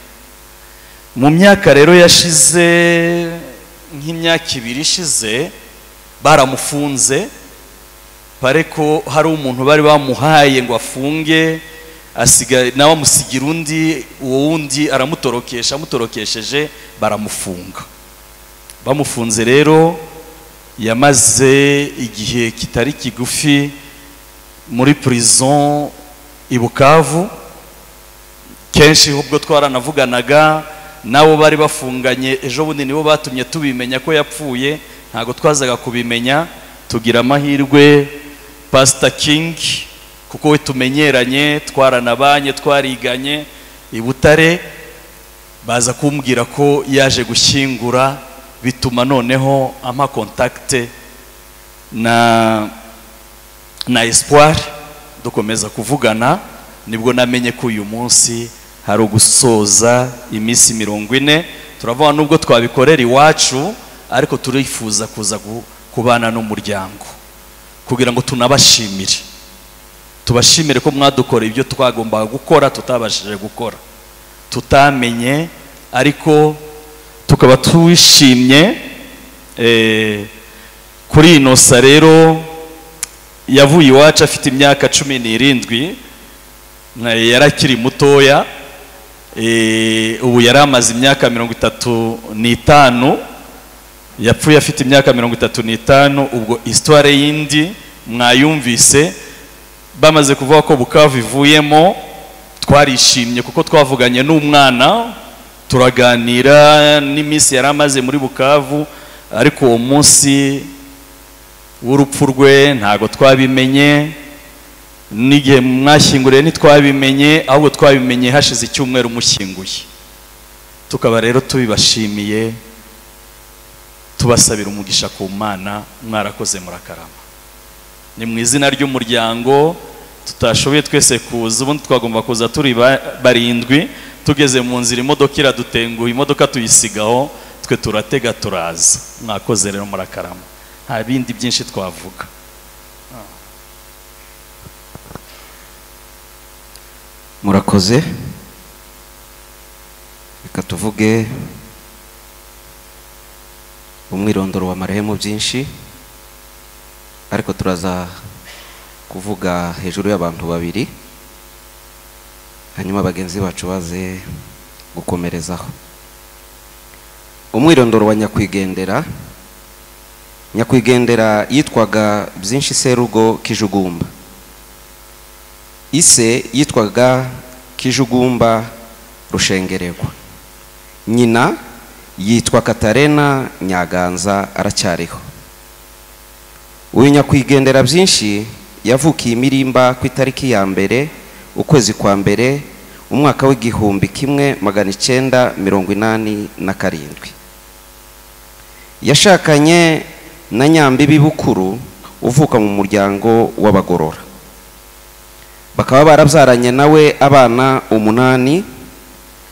Mu myaka rero yashize nk'imyaka 2 ishize baramufunze, pareko hari umuntu bari bamuhaye ngo afunge, asiga nawe amusigira undi, uwo wundi amutorokesheje baramufunga. Bamufunze rero yamaze igihe kitari kigufi muri prison i Bukavu. Kenshi ubwo twaranavuganaga nabo bari bafunganye, ejo bundi nibo batumye tubimenya ko yapfuye, ntago twazaga kubimenya. Tugira amahirwe Pastor King kuko we tumenyeranye, twaranabanye, twariganye i Butare, baza kumbwira ko yaje gushyingura, bituma noneho ama contacte na Espoir dukomeza kuvugana. Nibwo namenye ko uyu munsi hari ugusoza iminsi 40. Turavuga nubwo twabikorera iwacu, ariko turifuza kuza kubana n'umuryango kugira ngo tunabashimire, tubashimire ko mwadukoreye ibyo twagombaga gukora tutabashije gukora, tutamenye, ariko tukaba tuwishimye. Kuri Inosa rero yavuye iwacu afite imyaka 17, yarakiri mutoya. Ubu yari amaze imyaka 35, yapfuye afite imyaka 35. Ubwo histoire yindi mwayumvise, bamaze kuvuga ko Bukavu ivuyemo, twarishimye kuko twavuganye n'umwana turaganira n'iminsi yari amaze muri Bukavu, ariko uwo munsi w'urupfu rwe ntago twabimenye, n'igihe mwashyinguriye ntitwabimenye, ahubwo twabimenye hashize icyumweru mushyinguye. Tukaba rero tubibashimiye, tubasabira umugisha ku Mana, mwarakoze murakarama. Ni mu izina ry'umuryango tutashoboye twese kuza, ubundi twagomba kuza turi 7, tugeze mu nzira imodoka iradutenguha, imodoka tuyisigaho, twe turatega turaza. Mwakoze rero murakarama, nta bindi byinshi twavuga. Murakoze. Reka tuvuge umwirondoro wa marehemu byinshi, ariko turaza kuvuga hejuru y'abantu 2, hanyuma bagenzi bacu baze gukomerezaho. Umwirondoro wa nyakwigendera yitwaga Byinshi Serugo Kijugumba. Ise yitwaga Kijugumba Rushengererwa. Nyina yitwa Katarena Nyaganza aracyariho. Uyu nyakwigendera Byinshi yavukiye Imirimba ku itariki ya mbere ukwezi kwa mbere umwaka w'1987. Yashakanye na Nyambibi Bukuru uvuka mu muryango w'Abagorora. Bakaba barabyaranye nawe abana 8,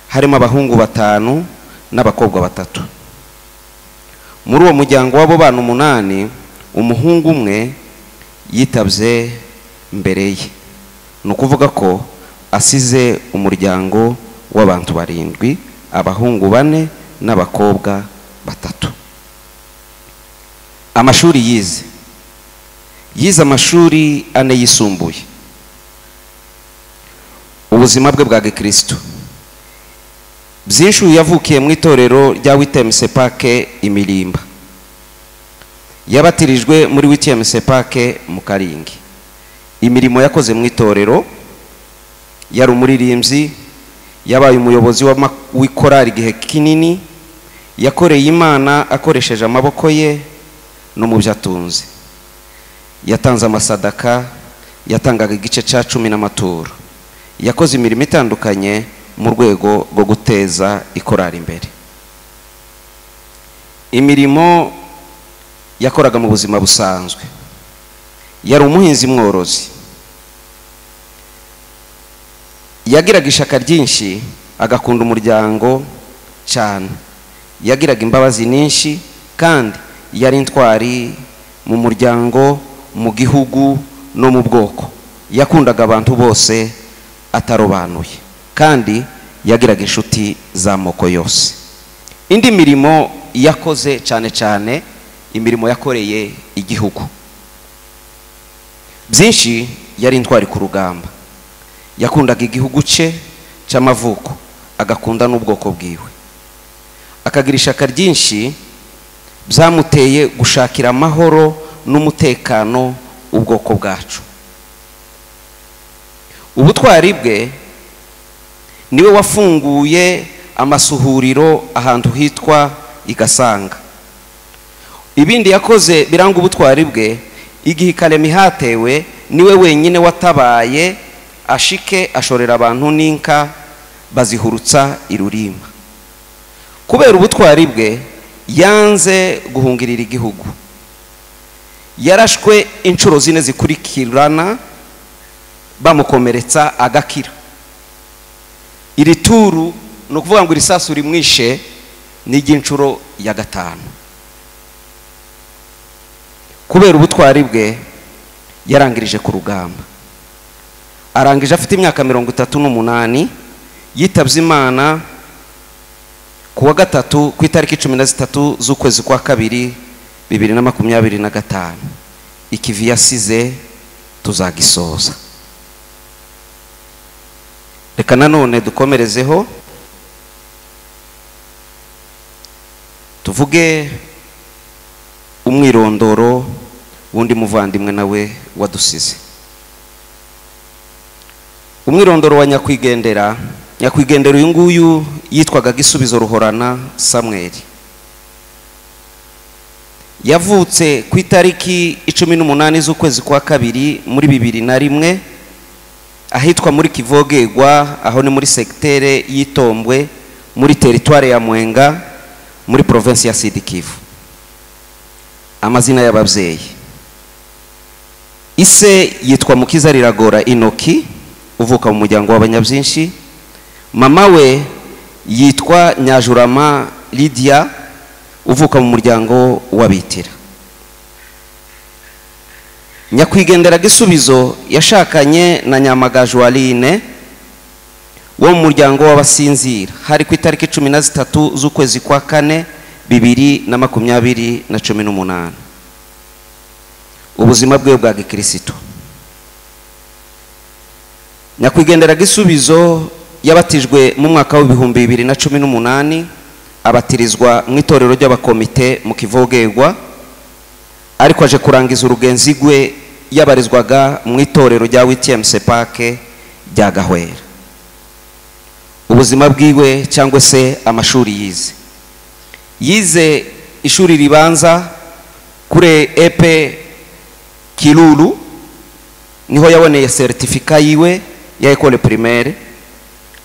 harimo abahungu 5 n'abakobwa 3. muri uwo muryango w'abo bana 8 umuhungu umwe yitabye mbere ye, ni ukuvuga ko asize umuryango w'abantu 7, abahungu 4 n'abakobwa 3. amashuri yize amashuri 4 yisumbuye. ubuzima bwe bwa gikristo byinshi yavukiye mu itorero rya WTM Sepake Imirimba, yabatirijwe muri WTM Sepake mu Karingi. imirimo yakoze mu itorero, yari umuririmbyi, yabaye umuyobozi w'ikorari igihe kinini, yakoreye Imana akoresheje amaboko ye no mu byatunze. yatanze amasadaka, yatangaga igice cya 10 n'amaturo. yakoze imirimo itandukanye mu rwego rwo guteza ikorari imbere. imirimo yakoraga mu buzima busanzwe, yari umuhinzi mworozi, yagiraga ishaka ryinshi, agakunda umuryango cyane, yagiraga imbabazi nyinshi, kandi yari intwari mu muryango, mu gihugu no mu bwoko. yakundaga abantu bose atarobanuye, kandi yagiraga inshuti z'amoko yose. indi mirimo yakoze cyane cyane imirimo yakoreye igihugu. byinshi yari intwari ku rugamba, yakundaga igihugu cye cy'amavuko, agakunda n'ubwoko bwiwe, akagira ishaka ryinshi byamuteye gushakira amahoro n'umutekano ubwoko bwacu. ubutwari bwe niwe wafunguye amasuhuriro ahantu hitwa Igasanga. ibindi yakoze biranga ubutwari bwe, igihe Kalemi hatewe niwe wenyine watabaye ashike ashorera abantu n'inka bazihurutsa irurimba. kubera ubutwari bwe yanze guhungirira igihugu, yarashwe inshuro 4 zikurikirana bamukomeretsa agakira. iri turu no kuvuga ngo irisasu rimwishe ni iginshuro ya 5. kubera ubutwari bwe yarangirije ku rugamba, arangije afite imyaka 38, yitabye Imana ku wa 3 ku itariki 13 z'ukwezi kwa 2 2025. ikivi yasize tuzagisoza. reka nanone dukomerezeho tuvuge umwirondoro wundi muvandimwe nawe wadusize. umwirondoro wa nyakwigendera uyu nguyu yitwaga Gisubizo Ruhorana Samuel. yavutse ku itariki 18 z'ukwezi kwa 2 muri 2001 ahitwa muri Kivogegwa, aho ni muri sektere y'Itombwe muri teritware ya Mwenga muri province ya Sud Kivu. amazina y'ababyeyi: ise yitwa Mukiza Riragora Inoki, uvuka mu muryango w'abanyabyinshi. mama we yitwa Nyajurama Lydia, uvuka mu muryango w'Abitira. nyakwigendera Gisubizo yashakanye na Nyamagaju Aline wo mu muryango w'Abasinzira hari ku itariki 13 z'ukwezi kwa 4 2018. ubuzima bwe bwa gikristo: nyakwigendera Gisubizo yabatijwe mu mwaka wa 2018, abatirizwa mu itorero ry'abakomite mu Kivogegwa, ariko aje kurangiza urugenzi rwe yabarizwaga mu itorero rya WTM Sepake rya Gahwera. ubuzima bwiwe cyangwa se amashuri yize ishuri ribanza kuri EP Kilulu, niho yaboneye certificat yiwe ya école primaire.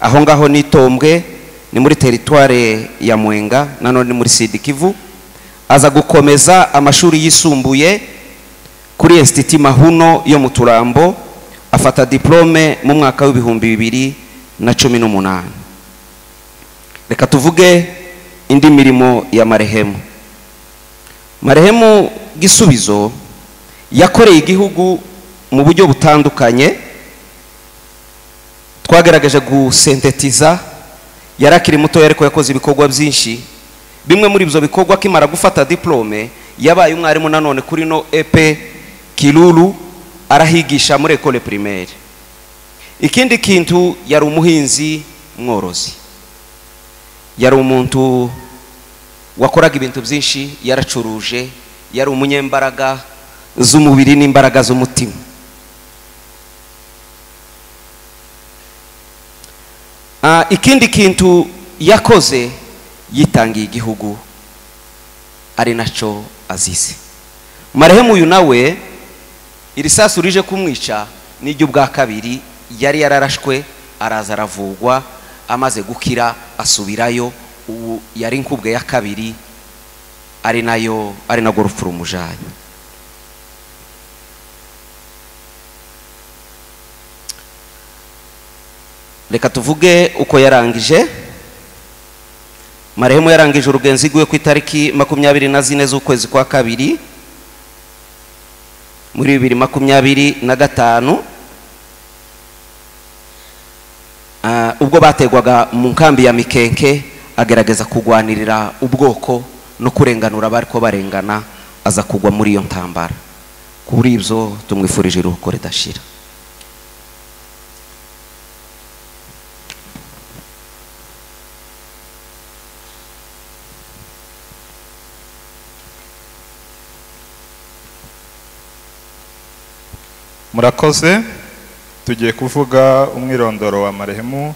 aho ngaho n'Itombwe ni muri teritware ya Mwenga, nanone muri Sud Kivu. aza gukomeza amashuri yisumbuye kuri Institut Mahuno yo mu Turambo, afata diplome mu mwaka wa 2018. reka tuvuge indi mirimo ya marehemu. Marehemu Gisubizo yakoreye igihugu mu buryo butandukanye. Twagerageje gusintetiza, yarakiri muto ariko yakoze ibikorwa byinshi. Bimwe muri ibyo bikorwa akimara gufata diplome yabaye umwarimu nanone kuri no EP Kilulu, arahigisha muri école primaire. Ikindi kintu yari umuhinzi mworozi, yari umuntu wakoraga ibintu byinshi, yaracuruje, yari umunyembaraga z'umubiri n'imbaraga z'umutima. Ikindi kintu yakoze, yitangiye igihugu, ari naco azize. Marehemu uyu nawe irisasu rije kumwica n'iryo bwa kabiri, yari yararashwe araza aravugwa, amaze gukira asubirayo. Ubu yari inkubwe ya kabiri, ari nago rupfu rumujanye. Reka tuvuge uko yarangije. Marehemu yarangije urugenzi rwe ku itariki 24 z'ukwezi kwa kabiri muri 2025, ubwo bategwaga mu nkambi ya Mikenke, agerageza kugwanirira ubwoko no kurenganura abari ko barengana, aza kugwa muri iyo ntambara. Kuri ibyo tumwifurije iruhuko ridashira. Murakoze. Tugiye kuvuga umwirondoro wa marehemu.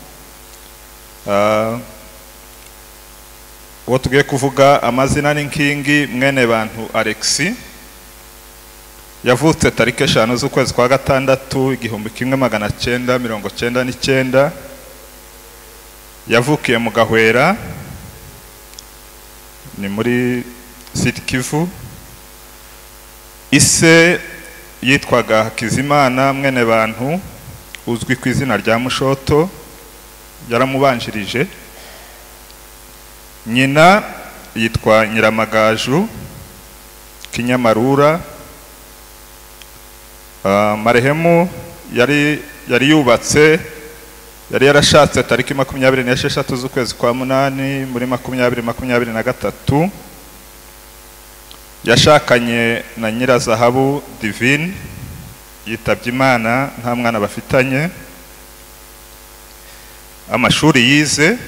Uwo tugiye kuvuga amazina ni Nkingi mwene bantu Alexis. Yavutse tariki 5 z'ukwezi kwa gatandatu 1999. Yavukiye mu Gahwera, ni muri Sud Kivu. Ise yitwaga Hakizimana mwene bantu, uzwi ku izina rya Mushoto, yaramubanjirije. Nyina yitwa Nyiramagaju Kinyamarura. Marehemu yari yubatse, yari yarashatse tariki 26 z'ukwezi kwa munani muri 2023. Yashakanye na Nyirazahabu Divine, yitabye Imana, nta mwana bafitanye. Amashuri yize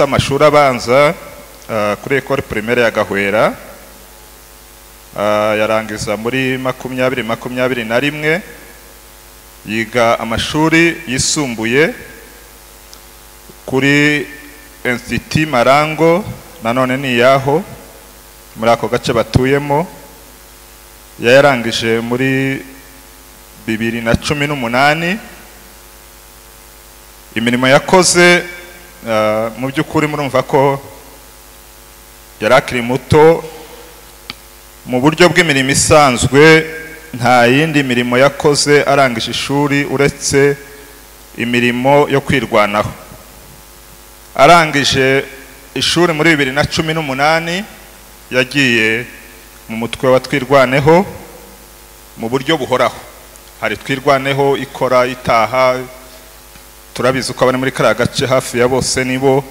amashuri abanza kuri école primaire ya Gahwera, yarangiza muri 2021. Yiga amashuri yisumbuye kuri Institut Marango, nanone ni yaho muri ako gace batuyemo. Yarangije muri 2018. Imirimo yakoze mu by'ukuri murumva ko yarakiri muto. Mu buryo bw'imirimo isanzwe nta yindi mirimo yakoze arangije ishuri uretse imirimo yo kwirwanaho. Arangije ishuri muri 2018 yagiye mu mutwe wa Twirwaneho mu buryo buhoraho. Hari Twirwaneho ikora itaha, turabizi uko abari muri kara gace hafi ya bose nibo,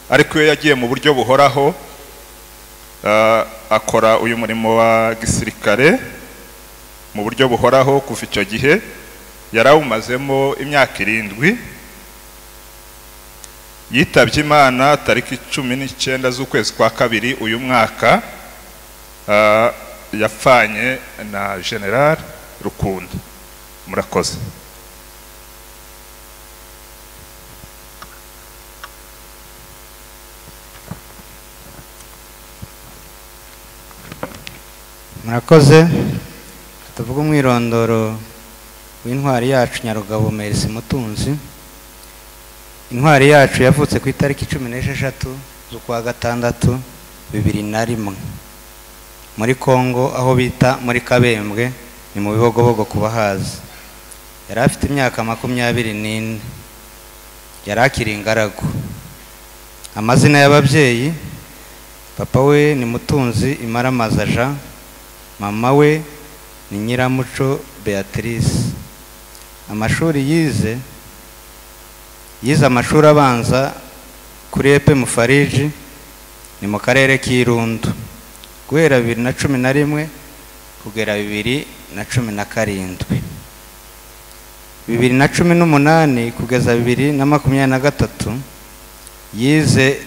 ariko iyo yagiye mu buryo buhoraho akora uyu murimo wa gisirikare mu buryo buhoraho. Kuva icyo gihe yarawumazemo imyaka 7. Yitabye Imana tariki 19 z'ukwezi kwa kabiri uyu mwaka. Yapfanye na General Rukundo. Murakoze. Murakoze. Tuvuga umwirondoro w'intwari yacu Nyarugabo Merci Mutunzi. Intwari yacu yavutse ku itariki 16 z'ukwa gatandatu 2001 muri Kongo, aho bita muri Kabembwe, ni mu Bibogobogo kubahazi. Yari afite imyaka 24. Yari akiri ingaragu. Amazina y'ababyeyi papa we ni Mutunzi Imaramaza Jean, mama we ni Nyiramuco Beatrice. Amashuri yize amashuri abanza kuri EP Mufariji ni mu karere k'Irundo guhera 2011 kugera 2017. 2018 kugeza 2023 yize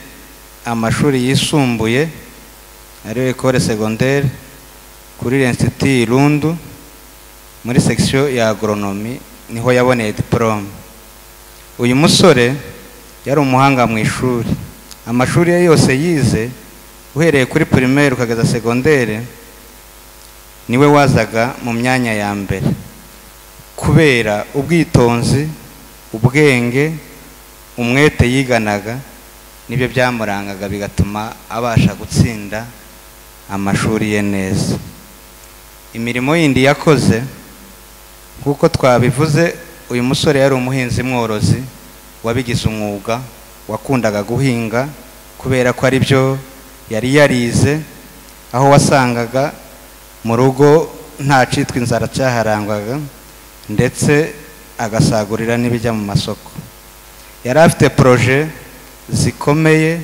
amashuri yisumbuye ariyo École secondaire kuri l'Institut Irundo muri section ya agronomie, niho yaboneye diplome. Uyu musore yari umuhanga mu ishuri. Amashuri ye yose yize uhereye kuri primaire ukageza secondaire niwe wazaga mu myanya ya mbere kubera ubwitonzi, ubwenge, umwete yiganaga, nibyo byamurangaga bigatuma abasha gutsinda amashuri ye neza. Imirimo yindi yakoze kuko twabivuze, uyu musore yari umuhinzi mworozi wabigize umwuga, wakundaga guhinga kubera ko ari byo yari yarize, aho wasangaga mu rugo nta citwa inzara cyaharangwaga, ndetse agasagurira n'ibijya mu masoko. Yari afite projet zikomeye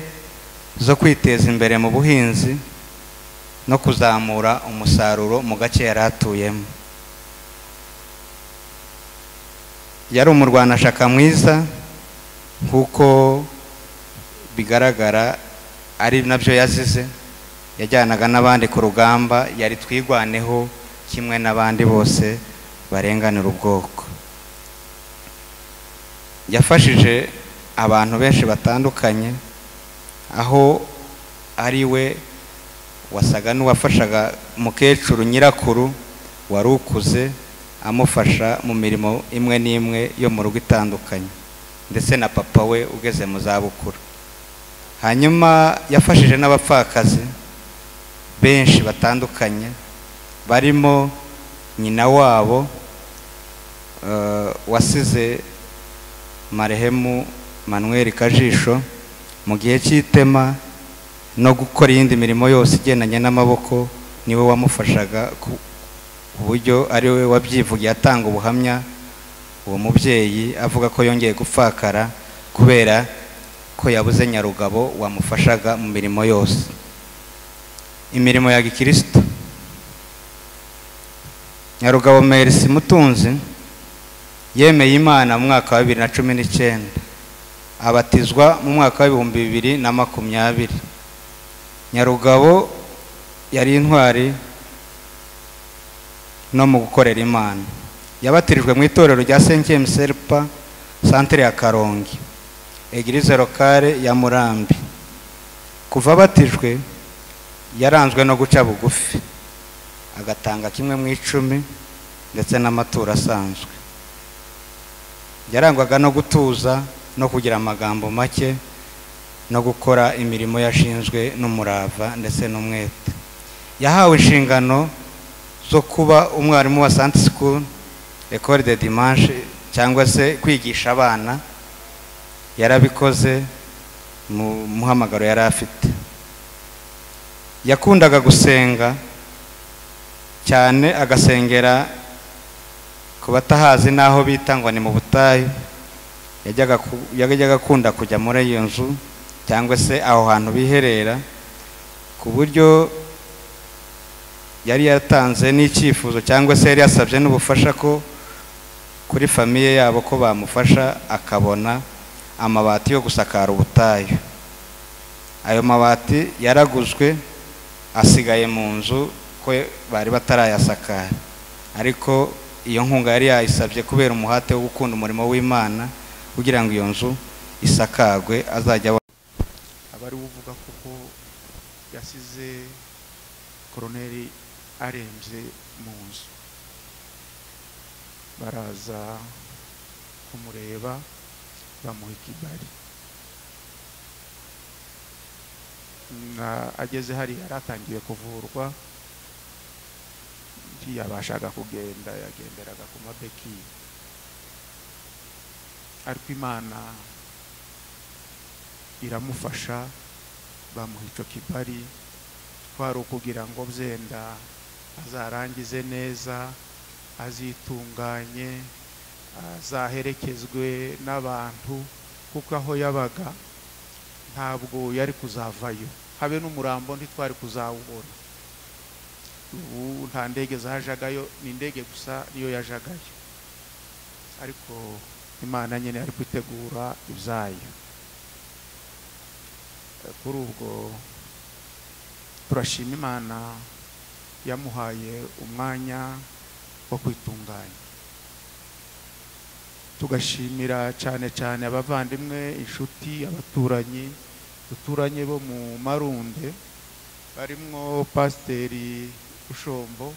zo kwiteza imbere mu buhinzi no kuzamura umusaruro mu gace yari atuyemo. Yari umurwanashyaka mwiza kuko bigaragara ari nabyo yazize. Yajyanaga n'abandi ku rugamba, yari twigwaneho kimwe n'abandi bose barenganira ubwoko. Yafashije abantu benshi batandukanye, aho ari we wasaga n'uwafashaga umukecuru nyirakuru wari ukuze, amufasha mu mirimo imwe n'imwe yo mu rugo itandukanye, ndetse na papa we ugeze mu zabukuru. Hanyuma yafashije n'abapfakazi benshi batandukanye, barimo nyina wabo wasize marehemu Manuel Kajisho mu gihe cy'itema no gukora iyindi mirimo yose igendanye n'amaboko. Niwe wamufashaga ku buryo ari we wabyivugiye atanga ubuhamya, uwo mubyeyi avuga ko yongeye gupfakara kubera ko yabuze nyarugabo wamufashaga mu mirimo yose. Imirimo ya gikristo, Nyarugabo Mercy Mutunzi yemeye Imana mu mwaka wa 2019, abatizwa mu mwaka wa 2020. Nyarugabo yari intwari no mu gukorera Imana. Yabatirijwe mu itorero rya 5e Serpa Centre ya Karongi, Eglise locale ya Murambi. Kuva abatijwe yaranzwe no guca bugufi, agatanga kimwe mu 10 ndetse n'amaturo asanzwe. Yarangwaga no gutuza no kugira amagambo make no gukora imirimo yashinzwe n'umurava ndetse n'umwete. Yahawe inshingano zo kuba umwarimu wa Sainte School École de Dimanche, cyangwa se kwigisha abana. Yarabikoze mu muhamagaro yari afite. Yakundaga gusenga cyane, agasengera ku batahazi naho bitangwa ni mu butayu. Yajyaga akunda kujya muri iyo nzu cyangwa se aho hantu biherera, ku buryo yari yatanze n'icyifuzo cyangwa se yari yasabye n'ubufasha ko kuri famiye yabo ko bamufasha akabona amabati yo gusakara ubutayu. Ayo mabati yaraguzwe, asigaye mu nzu ko bari batarayasakara, ariko iyo nkunga yari yayisabye kubera umuhate wo gukunda umurimo w'Imana kugira ngo iyo nzu isakagwe. Azajya abari uvuga kuko yasize koroneri arembye mu nzu, baraza kumureba bamuha ikibari. Ageze hari yaratangiye kuvurwa, ntiyabashaga kugenda, yagenderaga ku mabeki, ariko Imana iramufasha bamuha icyo kibari, kwari ukugira ngo byenda azarangize neza, azitunganye, azaherekezwe n'abantu, kuko aho yabaga ntabwo yari kuzavayo, habe n'umurambo ntitwari kuzawubona. Ubu nta ndege zajagayo, ni indege gusa niyo yajagayo, ariko Imana nyine ari kwitegura ibyayo. Kuri ubwo turashima Imana yamuhaye umwanya wo kwitunganya. Tugashimira cyane cyane abavandimwe, inshuti, abaturanyi duturanye bo mu Marunde, barimwo Pasiteri Ushombo,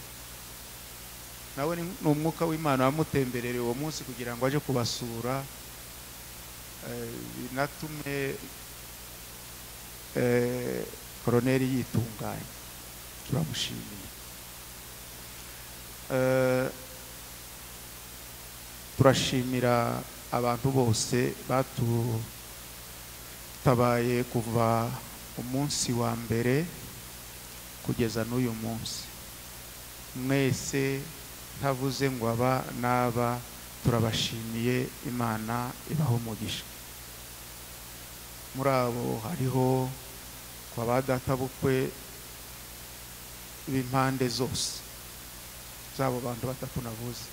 nawe ni umwuka w'Imana wamutemberereye uwo munsi kugira ngo aje kubasura, binatume koroneri yitunganya. Turamushimiye. Turashimira abantu bose batutabaye kuva umunsi wa mbere kugeza n'uyu munsi. Mwese ntavuze ngo aba n'aba, turabashimiye. Imana ibaho umugisha. Muri abo hariho kwa ba data bukwe b'impande zose z'abo bantu batatu navuze.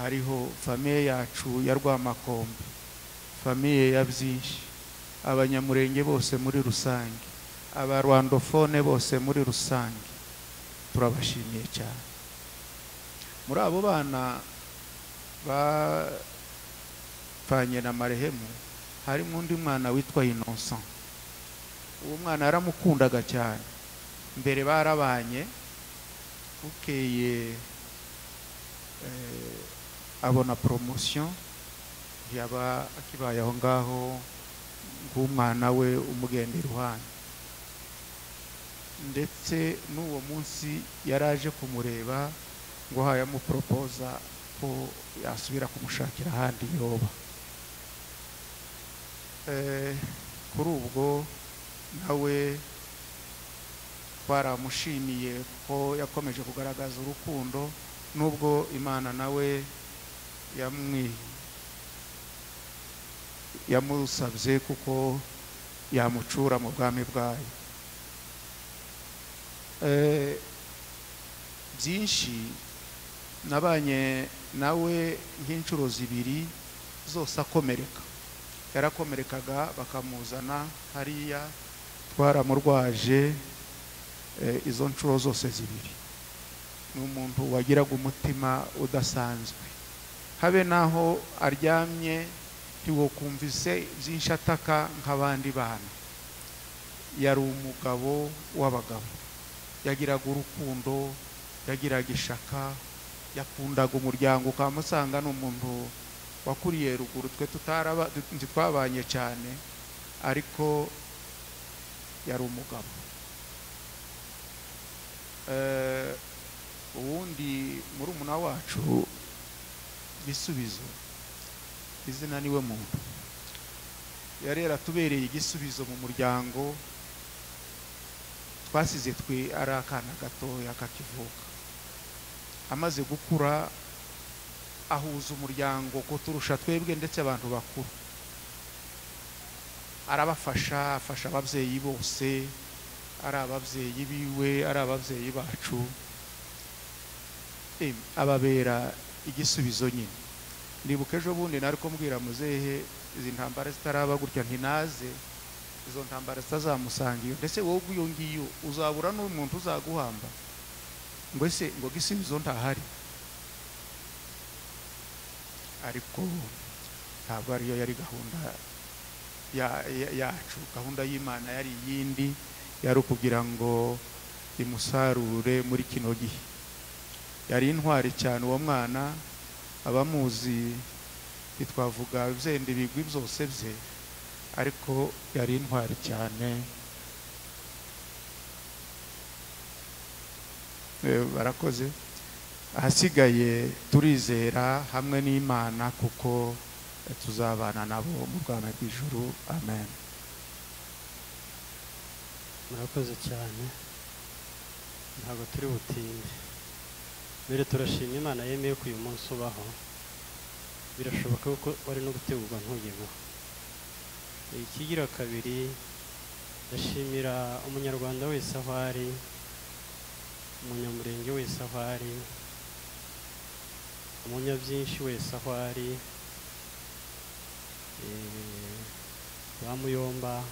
Hariho famiye yacu ya Rwamakombe, famiye ya Byinshi, abanyamurenge bose muri rusange, abarwandofone bose muri rusange, turabashimiye cyane. Muri abo bana bapfanye na marehemu harimo undi mwana witwa Innocent. Uwo mwana yaramukundaga cyane, mbere barabanye, bukeye abona promotion, yaba akibaye aho ngaho ng'umwana we umugenda iruhande, ndetse n'uwo munsi yaraje kumureba ngo hayamupropoza ko yasubira kumushakira ahandi yoba. Kuri ubwo nawe twaramushimiye ko yakomeje kugaragaza urukundo, nubwo Imana nawe yamusabye kuko yamucura mu bwami bwayo. Byinshi nabanye nawe nk'inshuro zibiri zose akomereka, yarakomerekaga bakamuzana hariya, twaramurwaje izo nshuro zose zibiri. Ni umuntu wagiraga umutima udasanzwe, habe naho aryamye ntiwokumvise byinshi ataka nk'abandi bana. Yari umugabo w'abagabo, yagiraga urukundo, yagiraga ishaka, yakundaga umuryango. Ukamusanga ni umuntu wakuriye ruguru, twe twabanye cyane, ariko yari umugabo. Uwundi murumuna wacu Gisubizo, izina niwe muntu, yari yaratubereye igisubizo mu muryango. Twasize twe ari akana gatoya kakivuka, amaze gukura ahuza umuryango kuturusha twebwe ndetse abantu bakuru. Arabafasha, afasha ababyeyi bose, ari ababyeyi biwe, ari ababyeyi bacu, ababera igisubizo nyine. Ndibuka ejo bundi nari kumbwira muzehe, izi ntambara zitaraba gutya ntinaze, izo ntambara zitazamusanga iyo, ndetse wowe iyo ngiyo uzabura n'umuntu uzaguhamba, ngo ese ngo Gisubizo ntahari. Ariko ntabwo ariyo yari gahunda yacu. Gahunda y'Imana yari iyindi, yari ukugira ngo imusarure muri kino gihe. Yari intwari cyane uwo mwana, abamuzi bitwavuga byende bigwi byose bye, ariko yari intwari cyane. Barakoze. Ahasigaye turizera hamwe n'Imana kuko tuzabana nabo mu bwami bw'ijuru. Amen. murakoze cyane ntabwo turi butinde mbere turashima Imana yemeye ko uyu munsi ubaho birashoboka ko wari no gutegurwa ntugemo ikigira kabiri ndashimira umunyarwanda wese aho ari umunyamurenge wese aho ari umunyabyinshi wese aho ari ba Muyomba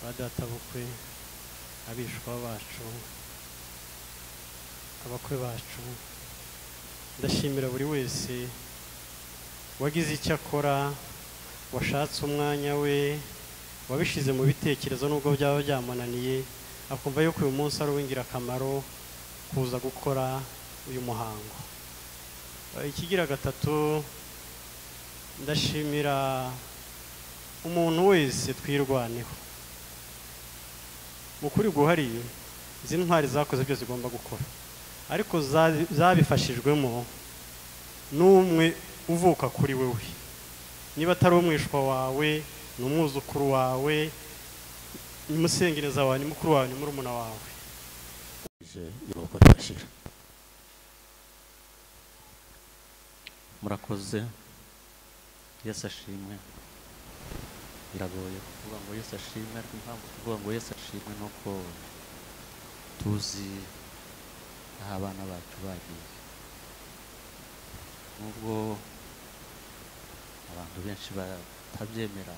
ba databukwe abishwa bacu abakwe bacu ndashimira buri wese wagize icyo akora washatse umwanya we wabishize mu bitekerezo nubwo byaba byamunaniye akumva yuko uyu munsi ari uw'ingirakamaro kuza gukora uyu muhango ikigira gatatu ndashimira umuntu wese twirwaneho mu kuri guhari izi ntwari zakoze byose zigomba gukora ariko zabifashijwemo n'umwe uvuka kuri wewe niba atari umwishwa wawe ni umwuzukuru wawe ni musengereza wawe ni mukuru wawe ni murumuna wawe iruhuko ridashira murakoze Yesu ashimwe biragoye kuvuga ngo Yesu ashimwe ariko impamvu tuvuga ngo Yesu ashimwe nuko tuzi aho abana bacu bagiye nubwo abantu benshi batabyemera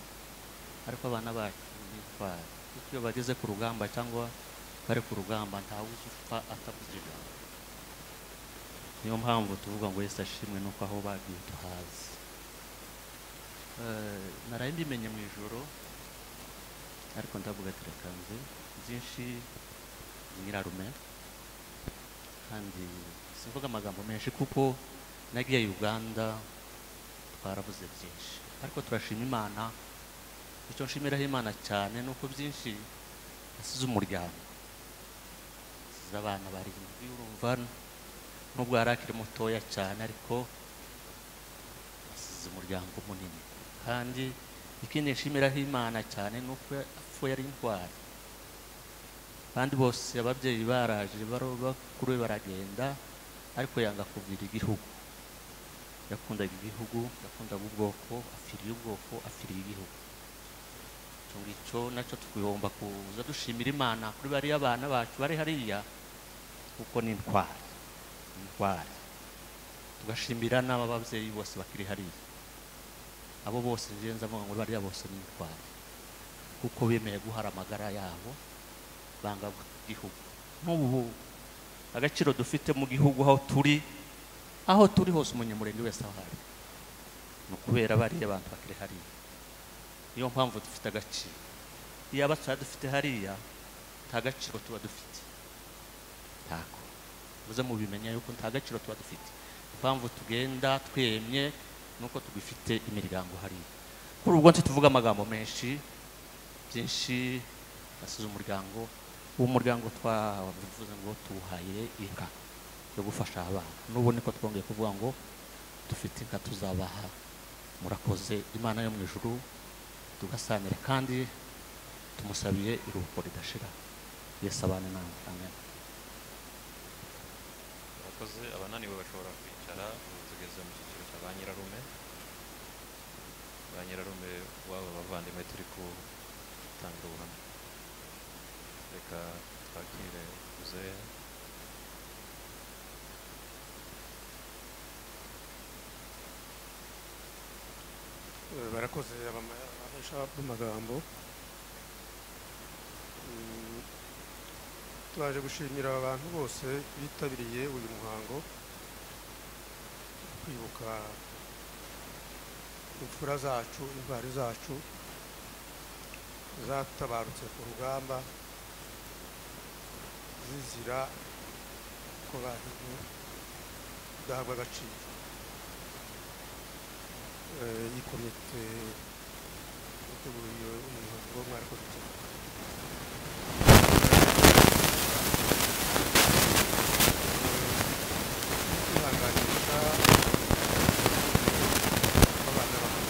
ariko abana bacu nitwara iyo bageze ku rugamba cyangwa bari ku rugamba ntawe uzupfa atavuze ijambo niyo mpamvu tuvuga ngo Yesu ashimwe nuko aho bagiye tuhazi naraye mbimenye mu ijoro ariko ndavuga ati reka nze byinshi nyirarume kandi simvuga amagambo menshi kuko nagiye Uganda twarabuze byinshi ariko turashima Imana icyo nshimiraho Imana cyane nuko byinshi asize umuryango asize abana barindwi urumva nubwo yari akiri mutoya cyane ariko asize umuryango munini kandi ikindi nshimiraho Imana cyane nuko apfuye ari intwari kandi bose ababyeyi baraje bakuru baragenda ariko yanga kuvira igihugu yakundaga igihugu yakundaga ubwoko afiriye ubwoko afiriye igihugu icyo nacyo tugomba kuza dushimira Imana kuri bariya abana bacu bari hariya kuko ni intwari tugashimira n'ababyeyi bose bakiri hariya abo bose ngenza avuga ngo bariya bose ni intwari kuko bemeye guhara amagara yabo banga igihugu n'ubu agaciro dufite mu gihugu aho turi hose umunyamurenge wese aho ari ni ukubera bariya abantu bakiri hariya niyo mpamvu dufite agaciro iyo abatwa dufite hariya nta gaciro tuba dufite ntako muze mubimenya yuko nta gaciro tuba dufite impamvu tugenda twemye nuko tugifite imiryango hariya kuri ubwo tuvuga amagambo menshi byinshi asize umuryango uwo muryango twavuze ngo tuwuhaye inka yo gufasha abana n'ubu niko twongeye kuvuga ngo dufite inka tuzabaha murakoze Imana yo mu ijuru tugasanira kandi tumusabiye iruhuko ridashira Yesu abane namwe amen murakoze abananiwe bashobora kwicara tugeze mu cyiciro cya ba nyirarume waba bavandimwe turi kutangira ubuhamya reka twakire uzeya barakoze abahesha b'amagambo twaje gushimira abantu bose bitabiriye uyu muhango kwibuka imfura zacu intwari zacu zatabarutse ku rugamba zizira ko bahize kudahabwa agaciro iyi komite yateguye umuhango mwarakoze cyane kwihanganisha abana bacu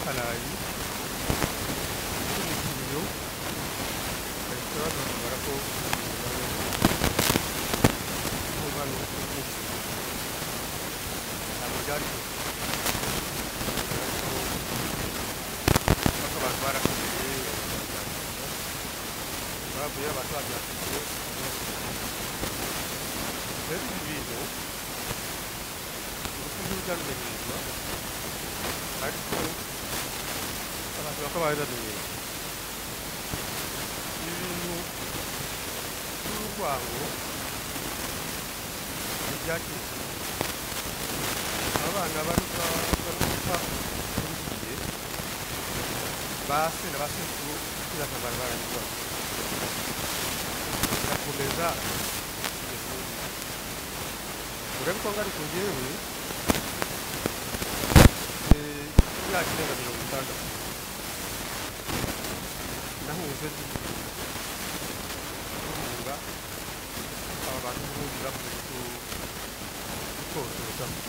karayi n'umukiriyo bahita bagaragara ko umwana w'umuhungu ntabwo byari bako abantu barakomeye bavuye abantu babyakiriye rero ibi bintu urukundo rujyarumenyerwa ariko abantu bakabaye bamenyera ibintu by'urwango ntibyacitse abana baruta urugiye base na basekuru kirakamara baranyurwa birakomeza urebe ko ngari ku njyewe imyaka irenga 60 nahunze guhunga aba bantu b'ubundi bakomeje gutoteza ni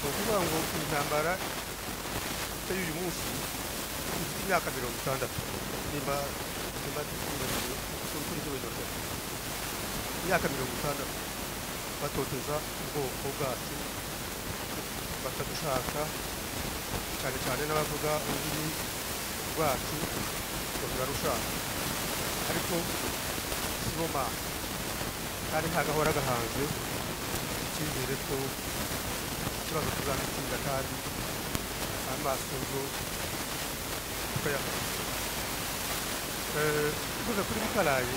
ukuvuga ngo intambara y'uyu munsi ifite imyaka 60 nimba kuri cyo wenda imyaka 60 batoteza ubwoko bwacu batadushaka cyane cyane n'abavuga ururimi rwacu ngo turarushaka ariko siboma kandi ntagahora gahanze icyizere ko ikibazo tuzagitsinda kandi amaso yo tukayafata tuvuze kuri bikarayi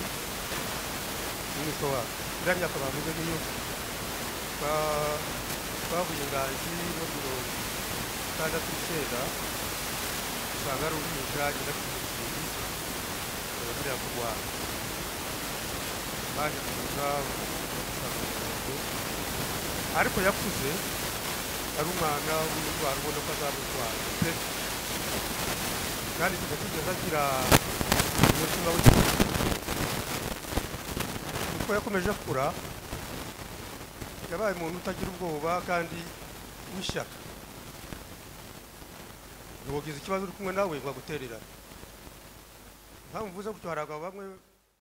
umwisho wacu iriya myaka bavuze niyo twavuye inganji no 69 usanga ari uruhinja agenda kumukingi buriya ku Rwanda baje kuza ariko yakuze ari umwana w'indwara ubona ko azamutwara pe kandi kigeze agira umutima w'ikintu uko yakomeje akura yabaye umuntu utagira ubwoba kandi w'ishyaka ntiwogize ikibazo uri kumwe nawe ngo agutererane nta mvuze gutyo hari abagabo bamwe